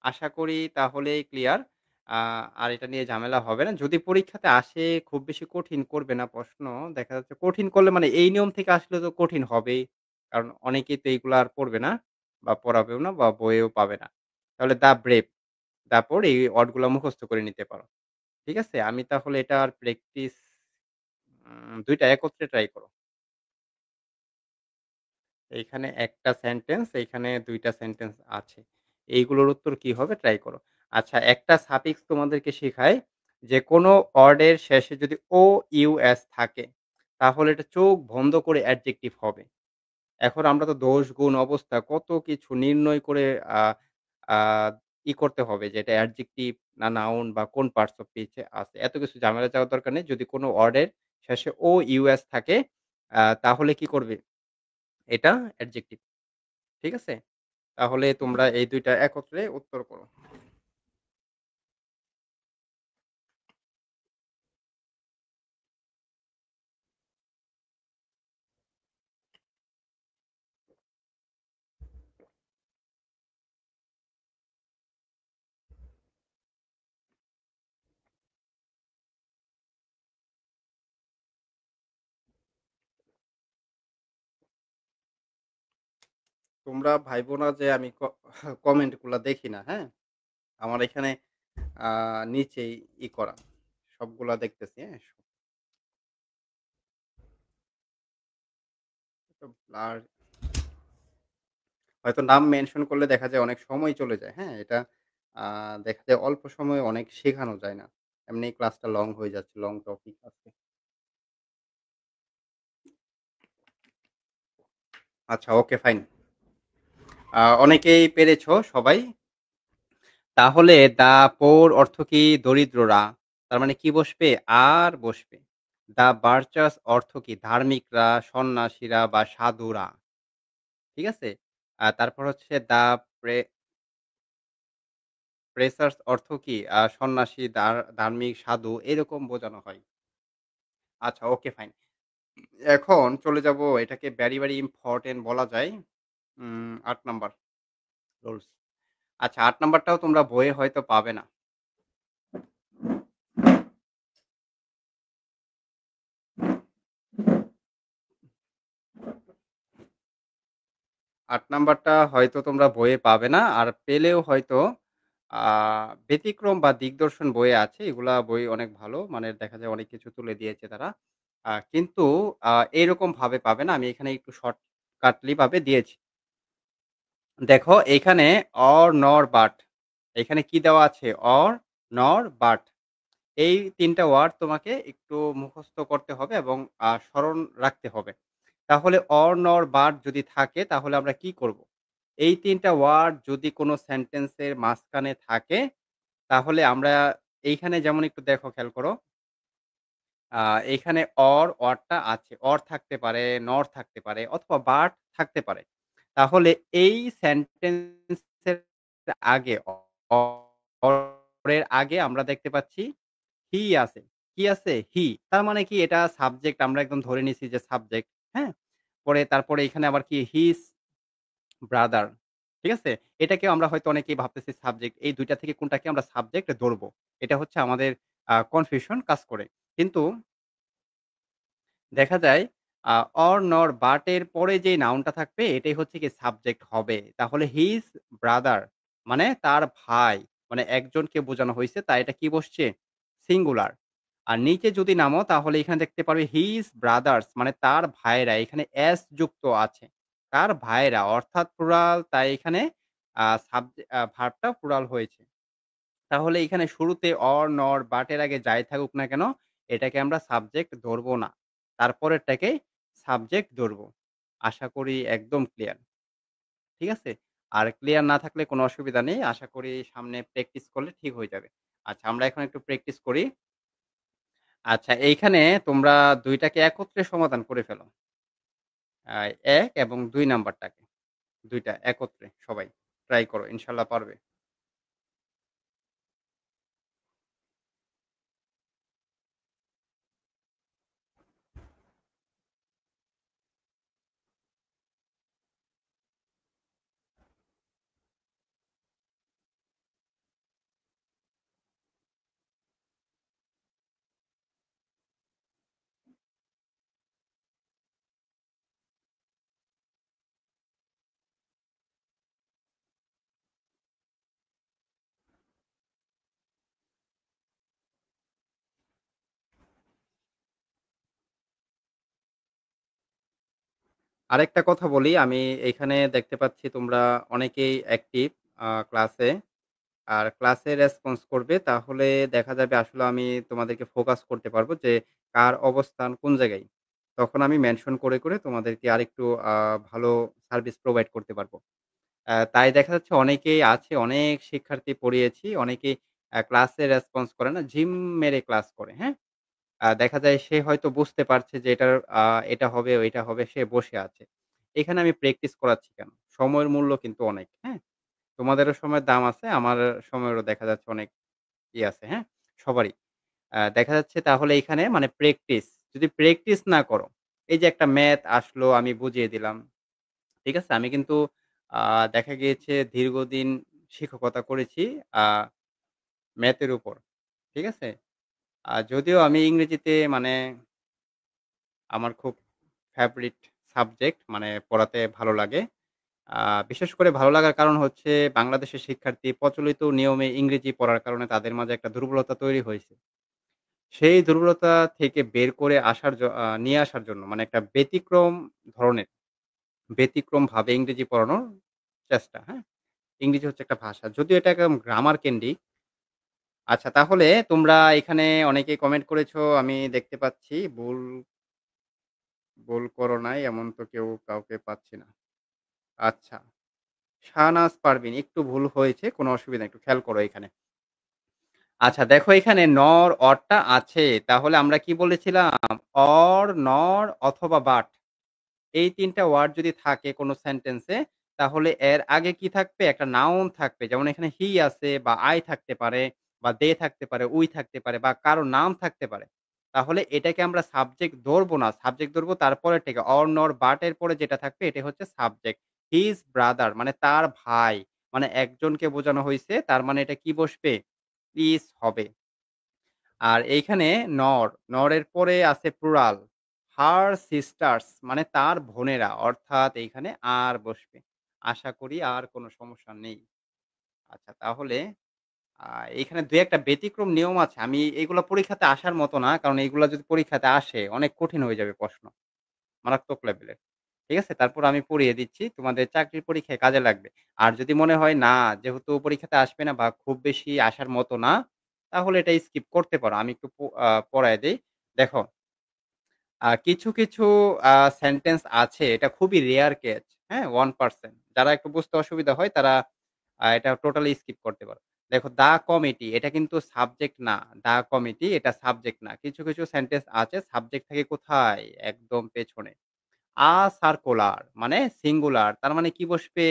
আশা করি তাহলে ক্লিয়ার। আ আর এটা নিয়ে ঝামেলা হবে না। যদি পরীক্ষাতে আসে খুব বেশি কঠিন করবে না প্রশ্ন। দেখা যাচ্ছে কঠিন করলে মানে এই নিয়ম থেকে আসলে তো কঠিন হবেই। কারণ অনেকেই তো এইগুলা আর পড়বে না বা পড়াবেও না বা বইয়েও পাবে না। তাহলে দ্যা ব্রেভ তারপর এই ওয়ার্ড গুলা মুখস্থ করে নিতে পারো। ঠিক আছে? আমি তাহলে এটার প্র্যাকটিস ২ টা একত্রে ট্রাই করো। এইখানে একটা সেন্টেন্স, এইখানে ২ টা সেন্টেন্স আছে। এইগুলোর উত্তর কি হবে ট্রাই করো। আচ্ছা একটা সাফিক্স তোমাদেরকে শিখাই যে কোনো ওয়ার্ডের শেষে যদি OUS থাকে তাহলে এটা চোখ বন্ধ করে অ্যাডজেক্টিভ হবে। এখন আমরা তো দোষ, গুণ, অবস্থা কত কিছু নির্ণয় করে আ আ করতে হবে যে এটা অ্যাডজেক্টিভ না নাউন বা কোন পার্টস অফ স্পিচ এ আছে। এত কিছু ঝামেলা যাওয়ার দরকার নেই। যদি কোনো ওয়ার্ডের শেষে OUS থাকে তাহলে কি করবে? এটা অ্যাডজেক্টিভ। ঠিক আছে? তাহলে তোমরা এই ২ টা একত্রে উত্তর করো। তোমরা ভাইবো না যে আমি কমেন্ট গুলা দেখি না, হ্যাঁ? আমার এখানে নিচেই করা। সবগুলা দেখতেছি, হ্যাঁ? তো ব্লার হয়তো নাম মেনশন করলে দেখা যায় অনেক সময় চলে যায়, হ্যাঁ? এটা আ দেখা যায় অল্প সময়ে অনেক শেখানো যায় না। এমনি ক্লাসটা লং হয়ে যাচ্ছে, লং টপিক আছে। আচ্ছা ওকে ফাইন। অনেকেই পেরেছো সবাই। তাহলে দ্যা পোর অর্থ কি? দরিদ্ররা। তার মানে কি বসবে? আর বসবে। দ্যা বার্চার্স অর্থ কি? ধার্মিকরা, সন্ন্যাসীরা বা সাধুরা। ঠিক আছে? তারপর হচ্ছে দ্যা প্রে প্রেসার্স অর্থ কি? সন্ন্যাসী, ধার্মিক, সাধু এরকম বোঝানো হয়। আচ্ছা ওকে ফাইন। এখন চলে যাব এটাকে ভেরি, ভেরি ইম্পোর্টেন্ট বলা যায়। ৮ নাম্বার রুলস। আচ্ছা ৮ নাম্বারটাও তোমরা বইয়ে হয়তো পাবে না। ৮ নাম্বারটা হয়তো তোমরা বইয়ে পাবে না। আর পেলেও হয়তো আ ব্যতিক্রম বা দিগদর্শন বইয়ে আছে। এগুলা বই অনেক ভালো। মানে দেখা যায় অনেক কিছু তুলে দিয়েছে তারা। কিন্তু এরকমভাবে পাবে না। আমি এখানে একটু শর্টকাটলি ভাবে দিয়েছি। দেখো এইখানে অর, নর, বাট। এখানে কি দেওয়া আছে? অর, নর, বাট। এই ৩ টা ওয়ার্ড তোমাকে একটু মুখস্থ করতে হবে এবং স্মরণ রাখতে হবে। তাহলে অর, নর, বাট যদি থাকে তাহলে আমরা কি করব? এই ৩ টা ওয়ার্ড যদি কোন সেন্টেন্সের মাঝখানে থাকে তাহলে আমরা এইখানে যেমন একটু দেখো খেয়াল করো। আ এইখানে অর ওয়ার্ডটা আছে। অর থাকতে পারে, নর থাকতে পারে অথবা বাট থাকতে পারে। তাহলে এই সেন্টেন্সের আগে অর এর আগে আমরা দেখতে পাচ্ছি হি আছে। কি আছে? হি। তার মানে কি এটা সাবজেক্ট আমরা একদম ধরে নিছি যে সাবজেক্ট, হ্যাঁ? তারপরে এখানে আবার কি হিজ ব্রাদার। ঠিক আছে? এটাকেও আমরা হয়তো অনেকেই ভাবতেছি সাবজেক্ট। এই ২ টা থেকে কোনটাকে আমরা সাবজেক্ট ধরবো। এটা হচ্ছে আমাদের কনফিউশন কাজ করে। কিন্তু দেখা যায় আ অর, নর, বাট এর পরে যে নাউনটা থাকবে এটাই হচ্ছে গিয়ে সাবজেক্ট হবে। তাহলে হিজ ব্রাদার মানে তার ভাই। মানে একজনকে বোঝানো হইছে তাই এটা কি বসছে? সিঙ্গুলার। আর নিচে যদি নামো তাহলে এখানে দেখতে পারবে হিজ ব্রাদার্স মানে তার ভাইয়েরা। এখানে এস যুক্ত আছে। তার ভাইয়েরা অর্থাৎ প্লুরাল তাই এখানে ভার্বটা প্লুরাল হয়েছে। তাহলে এখানে শুরুতে অর, নর, বাট এর আগে যাই থাকুক না কেন, এটাকে আমরা সাবজেক্ট ধরব না। তারপরেরটাকে সাবজেক্ট ধরব। আশা করি একদম ক্লিয়ার। ঠিক আছে? আর ক্লিয়ার না থাকলে কোনো অসুবিধা নেই। আশা করি সামনে প্র্যাকটিস করলে ঠিক হয়ে যাবে। আচ্ছা আমরা এখন একটু প্র্যাকটিস করি। আচ্ছা এইখানে তোমরা ২ টাকে একত্রে সমাধান করে ফেলো। আ ১ এবং ২ নাম্বারটাকে। ২ টা একত্রে সবাই। ট্রাই করো। ইনশাআল্লাহ পারবে। আরেকটা কথা বলি, আমি এইখানে দেখতে পাচ্ছি তোমরা অনেকেই অ্যাক্টিভ ক্লাসে। আর ক্লাসে রেসপন্স করবে তাহলে দেখা যাবে আসলে আমি তোমাদেরকে ফোকাস করতে পারবো যে কার অবস্থান কোন জায়গায়। তখন আমি মেনশন করে, করে তোমাদেরকে আরেকটু ভালো সার্ভিস প্রোভাইড করতে পারবো। তাই দেখা যাচ্ছে অনেকেই আছে, অনেক শিক্ষার্থী পড়িয়েছি, অনেকেই ক্লাসে রেসপন্স করে না, ঝিম মেরে ক্লাস করে, হ্যাঁ? দেখা যায় সে হয়তো বুঝতে পারছে যে আ এটা হবে, ওইটা হবে, সে বসে আছে। এখানে আমি প্র্যাকটিস করাচ্ছি কেন? সময়ের মূল্য কিন্তু অনেক, হ্যাঁ? তোমাদেরও সময়ের দাম আছে, আমার সময়েরও দেখা যাচ্ছে অনেক আছে, হ্যাঁ? সবারই। দেখা যাচ্ছে তাহলে এইখানে মানে প্র্যাকটিস, যদি প্র্যাকটিস না করো, এই যে একটা ম্যাথ আসলো আমি বুঝিয়ে দিলাম, ঠিক আছে? আমি কিন্তু আ দেখা গিয়েছে দীর্ঘদিন শিক্ষকতা করেছি আ ম্যাথের উপর, ঠিক আছে? যদিও আমি ইংরেজিতে মানে আমার খুব ফেভারিট সাবজেক্ট মানে পড়াতে ভালো লাগে। আ বিশেষ করে ভালো লাগার কারণ হচ্ছে বাংলাদেশের শিক্ষার্থী প্রচলিত নিয়মে ইংরেজি পড়ার কারণে তাদের মাঝে একটা দুর্বলতা তৈরি হয়েছে। সেই দুর্বলতা থেকে বের করে আসার নিয়ে আসার জন্য মানে একটা ব্যতিক্রম ধরনের। ব্যতিক্রমভাবে ইংরেজি পড়ানোর চেষ্টা, হ্যাঁ? ইংরেজি হচ্ছে একটা ভাষা। যদিও এটা একদম গ্রামার কেন্দ্রিক। আচ্ছা তাহলে তোমরা এখানে অনেকেই কমেন্ট করেছো আমি দেখতে পাচ্ছি। ভুল করো নাই এমন তো কেউ কাউকে পাচ্ছি না। আচ্ছা, শাহনাজ পারভীন একটু ভুল হয়েছে, কোনো অসুবিধা নেই। একটু খেয়াল করো এখানে। আচ্ছা দেখো এখানে নর, অরটা আছে। তাহলে আমরা কি বলেছিলাম? অর, নর অথবা বাট। এই ৩ টা ওয়ার্ড যদি থাকে কোনো সেন্টেন্সে তাহলে এর আগে কি থাকবে? একটা নাউন থাকবে। যেমন এখানে হি আছে বা আই থাকতে পারে বা দে থাকতে পারে, উই থাকতে পারে বা কারো নাম থাকতে পারে। তাহলে এটাকে আমরা সাবজেক্ট ধরবো না। সাবজেক্ট ধরবো তারপরেরটাকে অর, নর, বাট এর পরে যেটা থাকবে এটা হচ্ছে সাবজেক্ট। হিজ ব্রাদার মানে তার ভাই। মানে একজনকে বোঝানো হইছে তার মানে এটা কি বসবে? ইস হবে। আর এইখানে নর, নরের পরে আছে প্লুরাল। হার সিস্টার্স মানে তার বোনেরা অর্থাৎ এইখানে আর বসবে। আশা করি আর কোন সমস্যা নেই। আচ্ছা তাহলে আ এইখানে ২-১ টা ব্যতিক্রম নিয়ম আছে। আমি এগুলা পরীক্ষাতে আসার মতো না। কারণ এগুলা যদি পরীক্ষাতে আসে অনেক কঠিন হয়ে যাবে প্রশ্ন। মারাত্মক লেভেলের। ঠিক আছে? তারপর আমি পড়িয়ে দিচ্ছি। তোমাদের চাকরির পরীক্ষায় কাজে লাগবে। আর যদি মনে হয় না, যেহেতু পরীক্ষাতে আসবে না বা খুব বেশি আসার মতো না, তাহলে এটা স্কিপ করতে পারো। আমি একটু পড়ায় দেই। দেখো, কিছু সেন্টেন্স আছে এটা খুবই রেয়ার কেস, হ্যাঁ? 1% যারা একটু বুঝতে অসুবিধা হয় তারা এটা টোটালি স্কিপ করতে পারো। দেখো, দ্য কমিটি এটা কিন্তু সাবজেক্ট না। দ্য কমিটি এটা সাবজেক্ট না। কিছু সেন্টেন্স আছে সাবজেক্ট থাকে কোথায়? একদম পেছনে। সার্কুলার মানে সিঙ্গুলার তার মানে কি বসবে?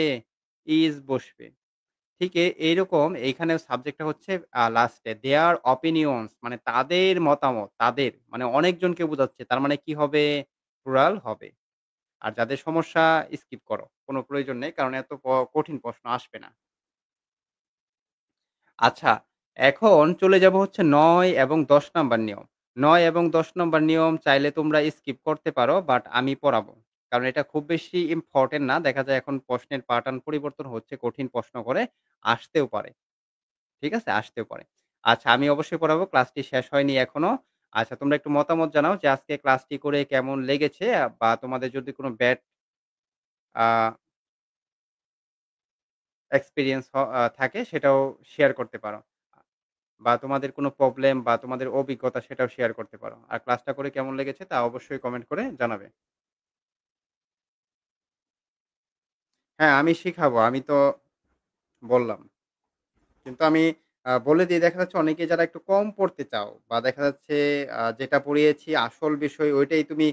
ইস বসবে। ঠিক এইরকম এইখানে সাবজেক্টটা হচ্ছে লাস্টে দেয়ার অপিনিয়নস মানে তাদের মতামত, তাদের মানে অনেকজনকে বোঝাচ্ছে। তার মানে কি হবে? প্লুরাল হবে। আর যাদের সমস্যা স্কিপ করো। কোন প্রয়োজন নেই। কারণ এত কঠিন প্রশ্ন আসবে না। আচ্ছা, এখন চলে যাব হচ্ছে ৯ এবং ১০ নাম্বার নিয়ম। ৯ এবং ১০ নাম্বার নিয়ম চাইলে তোমরা স্কিপ করতে পারো, বাট আমি পড়াবো। কারণ এটা খুব বেশি ইম্পোর্টেন্ট না। দেখা যায় এখন প্রশ্নের প্যাটার্ন পরিবর্তন হচ্ছে, কঠিন প্রশ্ন করে আসতেও পারে। ঠিক আছে? আসতেও পারে। আচ্ছা, আমি অবশ্যই পড়াবো। ক্লাসটি শেষ হয়নি এখনো। আচ্ছা, তোমরা একটু মতামত জানাও যে আজকে ক্লাসটি করে কেমন লেগেছে? বা তোমাদের যদি কোনো ব্যাড আ এক্সপেরিয়েন্স থাকে সেটাও শেয়ার করতে পারো। বা তোমাদের কোনো প্রবলেম বা তোমাদের অভিজ্ঞতা সেটাও শেয়ার করতে পারো। আর ক্লাসটা করে কেমন লেগেছে তা অবশ্যই কমেন্ট করে জানাবে। হ্যাঁ, আমি শিখাবো। আমি তো বললাম। কিন্তু আমি বলে দিয়ে দেখা যাচ্ছে অনেকে যারা একটু কম পড়তে চাও বা দেখা যাচ্ছে যেটা পড়িয়েছি আসল বিষয় ওইটাই তুমি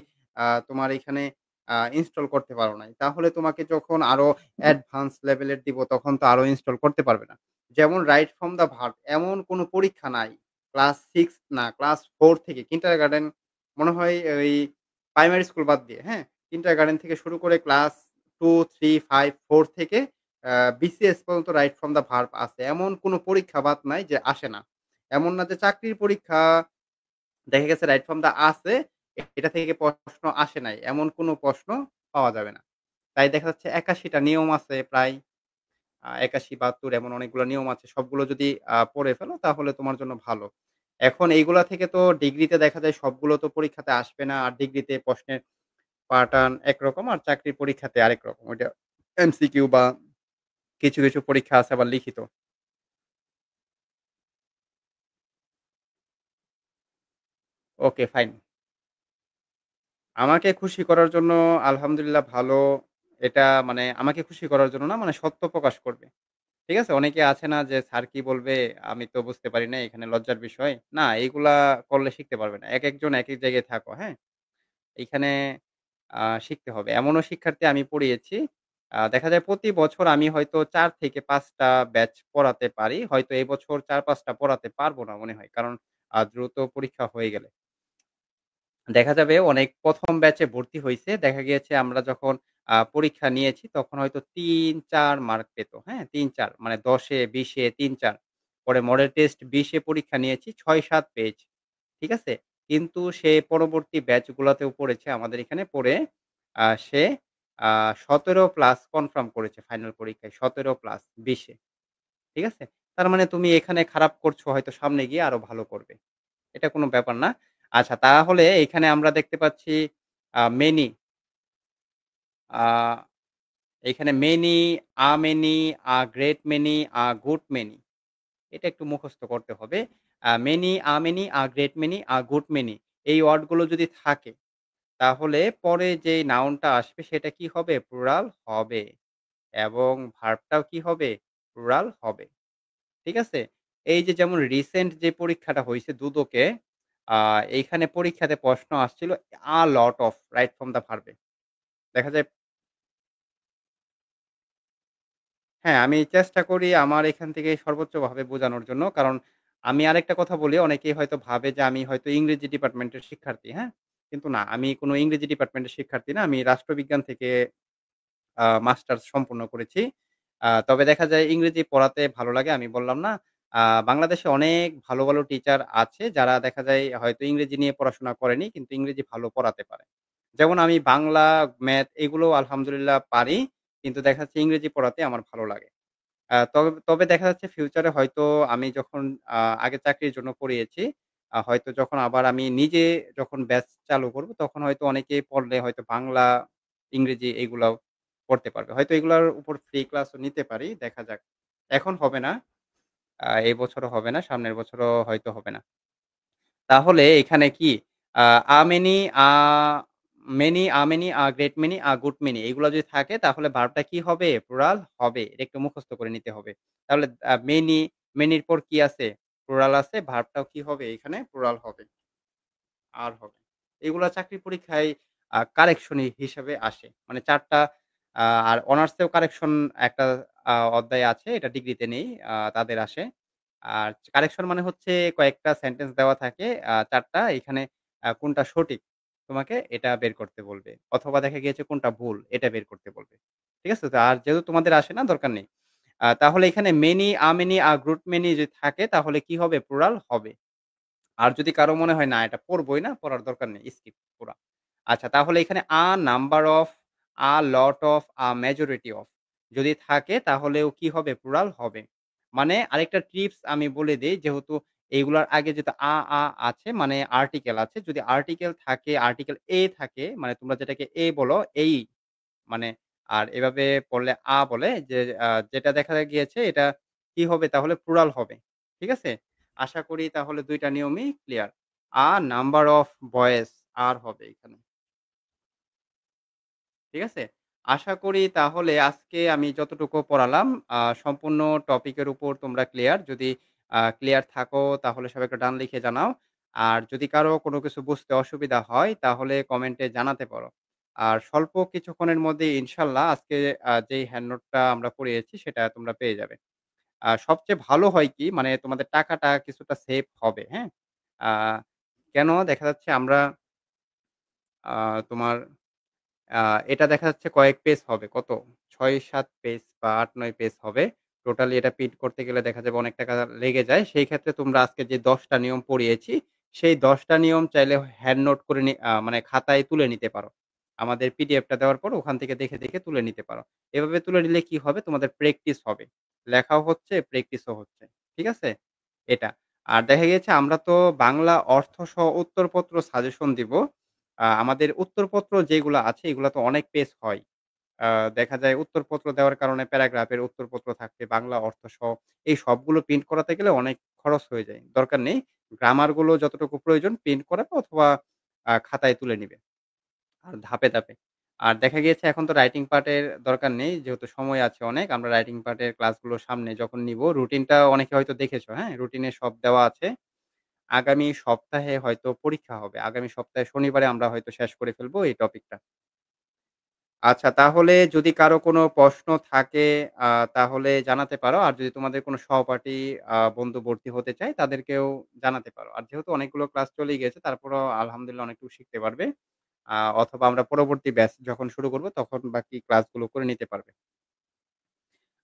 তোমার এখানে ইনস্টল করতে পারো নাই। তাহলে তোমাকে যখন আরো অ্যাডভান্স লেভেলের দিব তখন তো আরো ইনস্টল করতে পারবে না। যেমন রাইট ফ্রম দ্য ভার্ব এমন কোনো পরীক্ষা নাই। ক্লাস 6 না ক্লাস 4 থেকে কিন্ডারগার্টেন মনে হয় ওই প্রাইমারি স্কুল বাদ দিয়ে, হ্যাঁ? কিন্ডারগার্টেন থেকে শুরু করে ক্লাস 2, 3, 5, 4 থেকে বিসিএস পর্যন্ত রাইট ফ্রম দ্য ভার্ব আছে। এমন কোন পরীক্ষা বাদ নাই যে আসে না। এমন না যে চাকরির পরীক্ষা দেখা গেছে রাইট ফ্রম দ্য আছে, এটা থেকে প্রশ্ন আসে নাই। এমন কোন প্রশ্ন পাওয়া যাবে না। তাই দেখা যাচ্ছে ৮১ টা নিয়ম আছে প্রায় ৮১, ৭২ এমন অনেকগুলো নিয়ম আছে। সবগুলো যদি পড়ে ফেলো তাহলে তোমার জন্য ভালো। এখন এইগুলা থেকে তো ডিগ্রিতে দেখা যায় সবগুলো তো পরীক্ষাতে আসবে না। আর ডিগ্রিতে প্রশ্নের প্যাটার্ন একরকম আর চাকরির পরীক্ষাতে আরেক রকম। ওইটা এমসিকিউ বা কিছু পরীক্ষা আছে আবার লিখিত। Okay fine. আমাকে খুশি করার জন্য আলহামদুলিল্লাহ ভালো। এটা মানে আমাকে খুশি করার জন্য না মানে সত্য প্রকাশ করবে। ঠিক আছে? অনেকে আছে না যে স্যার কি বলবে আমি তো বুঝতে পারি নাই এখানে লজ্জার বিষয়। না এইগুলা করলে শিখতে পারবে না। একেকজন একেক জায়গায় থাকো, হ্যাঁ? এইখানে শিখতে হবে। এমনও শিক্ষার্থী আমি পড়িয়েছি। দেখা যায় প্রতি বছর আমি হয়তো ৪ থেকে ৫ টা ব্যাচ পড়াতে পারি। হয়তো এবছর ৪-৫ টা পড়াতে পারব না মনে হয়। কারণ দ্রুত পরীক্ষা হয়ে গেলে। দেখা যাবে অনেক ১ম ব্যাচে ভর্তি হইছে। দেখা গিয়েছে আমরা যখন পরীক্ষা নিয়েছি তখন হয়তো ৩-৪ মার্ক পেত। হ্যাঁ? ৩-৪ মানে ১০ এ ২০ এ ৩-৪ পরে মডেল টেস্ট ২০ এ পরীক্ষা নিয়েছি ৬-৭ পেয়েছি। ঠিক আছে? কিন্তু সে পরবর্তী ব্যাচগুলাতেও পড়েছে আমাদের এখানে পড়ে সে আ ১৭ প্লাস কনফার্ম করেছে ফাইনাল পরীক্ষায় ১৭ প্লাস ২০ এ। ঠিক আছে? তার মানে তুমি এখানে খারাপ করছো হয়তো সামনে গিয়ে আরো ভালো করবে। এটা কোন ব্যাপার না। আচ্ছা তাহলে এখানে আমরা দেখতে পাচ্ছি মেনি আ এখানে many, a many, a great many, a good many এটা একটু মুখস্থ করতে হবে। many, a many, a great many, a good many এই ওয়ার্ডগুলো যদি থাকে তাহলে পরে যেই নাউনটা আসবে সেটা কি হবে? প্লুরাল হবে এবং ভার্বটাও কি হবে? প্লুরাল হবে। ঠিক আছে? এই যে যেমন রিসেন্ট যে পরীক্ষাটা হইছে দুদকে, আ এইখানে পরীক্ষাতে প্রশ্ন আসছিল a lot of right from the verb এ। দেখা যায় হ্যাঁ, আমি চেষ্টা করি আমার এখান থেকে সর্বোচ্চভাবে বোঝানোর জন্য। কারণ আমি আরেকটা কথা বলি, অনেকেই হয়তো ভাবে যে আমি হয়তো ইংরেজি ডিপার্টমেন্টের শিক্ষার্থী, হ্যাঁ? কিন্তু না, আমি কোন ইংরেজি ডিপার্টমেন্টের শিক্ষার্থী না। আমি রাষ্ট্রবিজ্ঞান থেকে মাস্টার্স সম্পূর্ণ করেছি। তবে দেখা যায় ইংরেজি পড়াতে ভালো লাগে। আমি বললাম না? আ বাংলাদেশে অনেক ভালো, ভালো টিচার আছে যারা দেখা যায় হয়তো ইংরেজি নিয়ে পড়াশোনা করেনি কিন্তু ইংরেজি ভালো পড়াতে পারে। যেমন আমি বাংলা, ম্যাথ এগুলো আলহামদুলিল্লাহ পারি। কিন্তু দেখা যাচ্ছে ইংরেজি পড়াতে আমার ভালো লাগে। তবে তবে দেখা যাচ্ছে ফিউচারে হয়তো আমি যখন আ আগে চাকরির জন্য পড়িয়েছি। হয়তো যখন আবার আমি নিজে যখন ব্যাচ চালু করব তখন হয়তো অনেকেই পড়লে হয়তো বাংলা, ইংরেজি এগুলাও পড়তে পারবে। হয়তো এগুলার উপর ফ্রি ক্লাসও নিতে পারি। দেখা যাক। এখন হবে না। এই বছরও হবে না। সামনের বছরও হয়তো হবে না। তাহলে এখানে কি আ a many, many, a many, a great many, a good many এগুলা যদি থাকে তাহলে ভার্বটা কি হবে? প্লুরাল হবে। এটা একটু মুখস্থ করে নিতে হবে। তাহলে many, many র পর কি আছে? প্লুরাল আছে। ভার্বটাও কি হবে? এখানে প্লুরাল হবে। আর হবে। এগুলা চাকরি পরীক্ষায় কারেকশন হিসেবে আসে। মানে ৪ টা আর অনার্সেও কারেকশন একটা অধ্যায় আছে। এটা ডিগ্রিতে নেই। তাদের আসে। আর কারেকশন মানে হচ্ছে কয়েকটা সেন্টেন্স দেওয়া থাকে ৪ টা। এখানে কোনটা সঠিক তোমাকে এটা বের করতে বলবে। অথবা দেখা গিয়েছে কোনটা ভুল এটা বের করতে বলবে। ঠিক আছে? তো আর যেহেতু তোমাদের আসে না দরকার নেই। তাহলে এখানে মেনি, আ মেনি, আ গ্রুপ মেনি যদি থাকে তাহলে কি হবে? প্লুরাল হবে। আর যদি কারো মনে হয় না এটা পড়বই না, পড়ার দরকার নেই। স্কিপ পুরা। আচ্ছা তাহলে এখানে number of, lot of, majority of যদি থাকে তাহলেও কি হবে? প্লুরাল হবে। মানে আরেকটা টিপস আমি বলে দেই যেহেতু এগুলার আগে যেহেতু আছে মানে আর্টিকেল আছে। যদি আর্টিকেল থাকে, আর্টিকেল থাকে মানে তোমরা যেটাকে বলো এই মানে আর এভাবে পড়লে বলে যে যেটা দেখা গিয়েছে এটা কি হবে তাহলে প্লুরাল হবে। ঠিক আছে? আশা করি তাহলে ২ টা নিয়মই ক্লিয়ার। নাম্বার অফ বয়েজ হবে এখানে। ঠিক আছে? আশা করি তাহলে আজকে আমি যতটুকু পড়ালাম সম্পূর্ণ টপিকের উপর তোমরা ক্লিয়ার। যদি ক্লিয়ার থাকো তাহলে সবাই একটা ডান লিখে জানাও। আর যদি কারো কোনো কিছু বুঝতে অসুবিধা হয় তাহলে কমেন্টে জানাতে পারো। আর স্বল্প কিছুক্ষণের মধ্যেই ইনশাআল্লাহ আজকে যেই হ্যান্ড নোটটা আমরা পড়িয়েছি সেটা তোমরা পেয়ে যাবে। সবচেয়ে ভালো হয় কি মানে তোমাদের টাকাটা কিছুটা সেভ হবে, হ্যাঁ? আ কেন? দেখা যাচ্ছে আমরা আ তোমার আ এটা দেখা যাচ্ছে কয়েক পেজ হবে। কত? ৬-৭ পেজ বা ৮-৯ পেজ হবে। টোটালি এটা প্রিন্ট করতে গেলে দেখা যাবে অনেক টাকা লেগে যায়। সেই ক্ষেত্রে তোমরা আজকে যে ১০ টা নিয়ম পড়িয়েছি, সেই ১০ টা নিয়ম চাইলে হ্যান্ড নোট করে মানে খাতায় তুলে নিতে পারো। আমাদের পিডিএফটা দেওয়ার পর ওখান থেকে দেখে, দেখে তুলে নিতে পারো। এভাবে তুলে নিলে কি হবে? তোমাদের প্র্যাকটিস হবে। লেখাও হচ্ছে, প্র্যাকটিসও হচ্ছে। ঠিক আছে? এটা। আর দেখা গিয়েছে আমরা তো বাংলা অর্থসহ উত্তরপত্র সাজেশন দিব। আমাদের উত্তরপত্র যেগুলা আছে এগুলা তো অনেক পেজ হয়। আ দেখা যায় উত্তরপত্র দেওয়ার কারণে প্যারাগ্রাফের উত্তরপত্র থাকবে, বাংলা অর্থসহ। এই সবগুলো প্রিন্ট করাতে গেলে অনেক খরচ হয়ে যায়। দরকার নেই। গ্রামার গুলো যতটুকু প্রয়োজন প্রিন্ট করাবে অথবা খাতায় তুলে নিবে। আর ধাপে, ধাপে। আর দেখা গিয়েছে এখন তো রাইটিং পার্টের দরকার নেই। যেহেতু সময় আছে অনেক। আমরা রাইটিং পার্টের ক্লাসগুলো সামনে যখন নিব, রুটিনটা অনেকে হয়তো দেখেছো, হ্যাঁ? রুটিনে সব দেওয়া আছে। আগামী সপ্তাহে হয়তো পরীক্ষা হবে। আগামী সপ্তাহে শনিবারে আমরা হয়তো শেষ করে ফেলবো এই টপিকটা। আচ্ছা তাহলে যদি কারো কোনো প্রশ্ন থাকে আ তাহলে জানাতে পারো। আর যদি তোমাদের কোনো সহপাঠী বন্ধু ভর্তি হতে চায় তাদেরকেও জানাতে পারো। আর যেহেতু অনেকগুলো ক্লাস চলেই গেছে তারপরেও আলহামদুলিল্লাহ অনেকটুকু শিখতে পারবে। অথবা আমরা পরবর্তী ব্যাচ যখন শুরু করব তখন বাকি ক্লাসগুলো করে নিতে পারবে।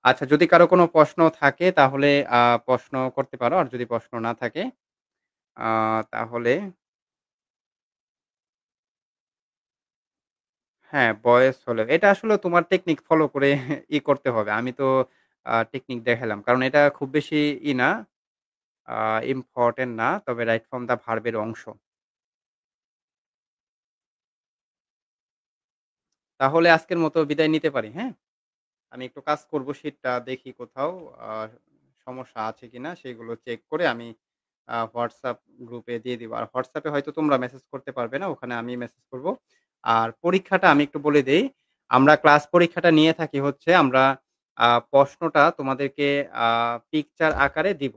আচ্ছা যদি কারো কোনো প্রশ্ন থাকে তাহলে প্রশ্ন করতে পারো। আর যদি প্রশ্ন না থাকে আ তাহলে হ্যাঁ, বয়স হলেও এটা আসলে তোমার টেকনিক ফলো করে করতে হবে। আমি তো টেকনিক দেখালাম। কারণ এটা খুব বেশি না, আ ইম্পোর্টেন্ট না। তবে রাইট ফ্রম দ্যা ভার্ব এর অংশ। তাহলে আজকের মতো বিদায় নিতে পারি, হ্যাঁ? আমি একটু কাজ করব শীটটা দেখি কোথাও আ সমস্যা আছে কিনা সেগুলো চেক করে আমি WhatsApp গ্রুপে দিয়ে দিব। আর WhatsApp এ হয়তো তোমরা মেসেজ করতে পারবে না। ওখানে আমি মেসেজ করব। আর পরীক্ষাটা আমি একটু বলে দেই। আমরা ক্লাস পরীক্ষাটা নিয়ে থাকি হচ্ছে আমরা প্রশ্নটা তোমাদেরকে আ পিকচার আকারে দিব।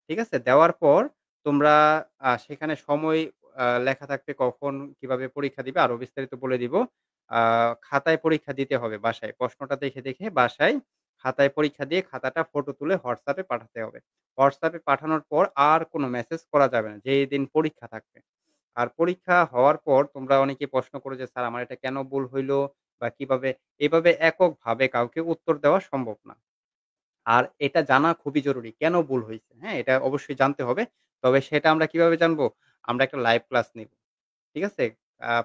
ঠিক আছে? দেওয়ার পর তোমরা সেখানে সময় লেখা থাকবে কখন, কিভাবে পরীক্ষা দিবে আরো বিস্তারিত বলে দিব। আ খাতায় পরীক্ষা দিতে হবে বাসায়। প্রশ্নটা দেখে বাসায় খাতায় পরীক্ষা দিয়ে খাতাটা ফটো তুলে WhatsApp এ পাঠাতে হবে। WhatsApp এ পাঠানোর পর আর কোন মেসেজ করা যাবে না। যেদিন পরীক্ষা থাকবে। আর পরীক্ষা হওয়ার পর তোমরা অনেকেই প্রশ্ন করো যে, "স্যার আমার এটা কেন ভুল হইল বা কিভাবে?" এভাবে এককভাবে কাউকে উত্তর দেওয়া সম্ভব না। আর এটা জানা খুবই জরুরি। কেন ভুল হইছে, হ্যাঁ? এটা অবশ্যই জানতে হবে। তবে সেটা আমরা কিভাবে জানবো? আমরা একটা লাইভ ক্লাস নিব। ঠিক আছে?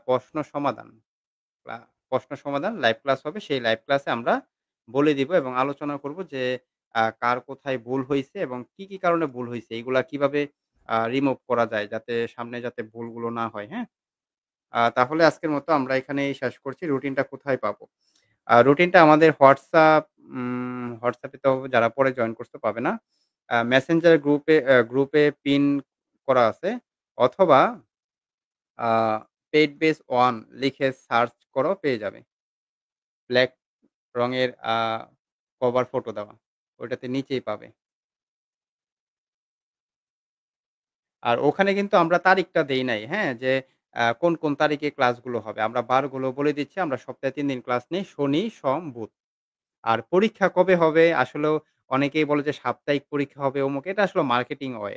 প্রশ্ন সমাধান। ক্লা প্রশ্ন সমাধান লাইভ ক্লাস হবে। সেই লাইভ ক্লাসে আমরা বলে দিব এবং আলোচনা করব যে কার কোথায় ভুল হইছে এবং কি কারণে ভুল হইছে। এগুলা কিভাবে রিমুভ করা যায় যাতে সামনে যাতে ভুলগুলো না হয়, হ্যাঁ? তাহলে আজকের মতো আমরা এখানেই শেষ করছি। রুটিনটা কোথায় পাবো? রুটিনটা আমাদের WhatsApp এ তো যারা পরে জয়েন করছে পাবে না। Messenger গ্রুপে পিন করা আছে অথবা আ পেইড বেস 1 লিখে সার্চ করো পেয়ে যাবে। ব্লাক রঙের কভার ফটো দেওয়া। ওইটাতে নিচেই পাবে। আর ওখানে কিন্তু আমরা তারিখটা দেই নাই, হ্যাঁ? যে কোন তারিখে ক্লাসগুলো হবে। আমরা বারগুলো বলে দিচ্ছি। আমরা সপ্তাহে ৩ দিন ক্লাস নেই। শনি, সোম, বুধ। আর পরীক্ষা কবে হবে? আসলেও অনেকেই বলে যে সাপ্তাহিক পরীক্ষা হবে অমুক। এটা আসলে মার্কেটিং ওয়ে।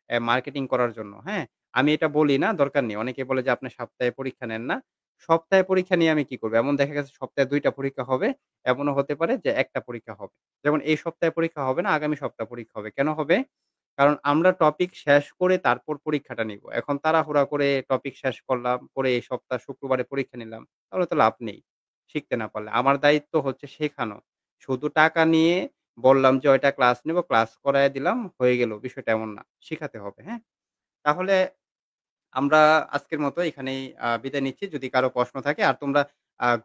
মার্কেটিং করার জন্য, হ্যাঁ? আমি এটা বলি না, দরকার নেই। অনেকে বলে যে আপনি সপ্তাহে পরীক্ষা নেন না। সপ্তাহে পরীক্ষা নিয়ে আমি কি করব? এমন দেখা গেছে সপ্তাহে ২ টা পরীক্ষা হবে। এমনও হতে পারে যে ১ টা পরীক্ষা হবে। যেমন এই সপ্তাহে পরীক্ষা হবে না, আগামী সপ্তাহে পরীক্ষা হবে। কেন হবে? কারণ আমরা টপিক শেষ করে তারপর পরীক্ষাটা নিব। এখন তাড়াহুড়া করে টপিক শেষ করলাম, করে এই সপ্তাহ শুক্রবারে পরীক্ষা নিলাম। তাহলে তো লাভ নেই। শিখতে না পারলে। আমার দায়িত্ব হচ্ছে শেখানো। শুধু টাকা নিয়ে বললাম যে ওইটা ক্লাস নিব, ক্লাস করায় দিলাম, হয়ে গেল। বিষয়টা এমন না। শিখাতে হবে, হ্যাঁ? তাহলে আমরা আজকের মতো এখানেই বিদায় নিচ্ছি। যদি কারো প্রশ্ন থাকে আর তোমরা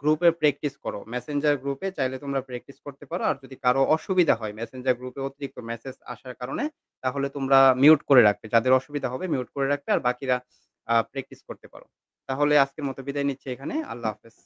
গ্রুপে প্র্যাকটিস করো। মেসেঞ্জার গ্রুপে চাইলে তোমরা প্র্যাকটিস করতে পারো। আর যদি কারো অসুবিধা হয় মেসেঞ্জার গ্রুপে অতিরিক্ত মেসেজ আসার কারণে তাহলে তোমরা মিউট করে রাখবে। যাদের অসুবিধা হবে মিউট করে রাখবে আর বাকিরা প্র্যাকটিস করতে পারো। তাহলে আজকের মতো বিদায় নিচ্ছি এখানে। আল্লাহ হাফেজ।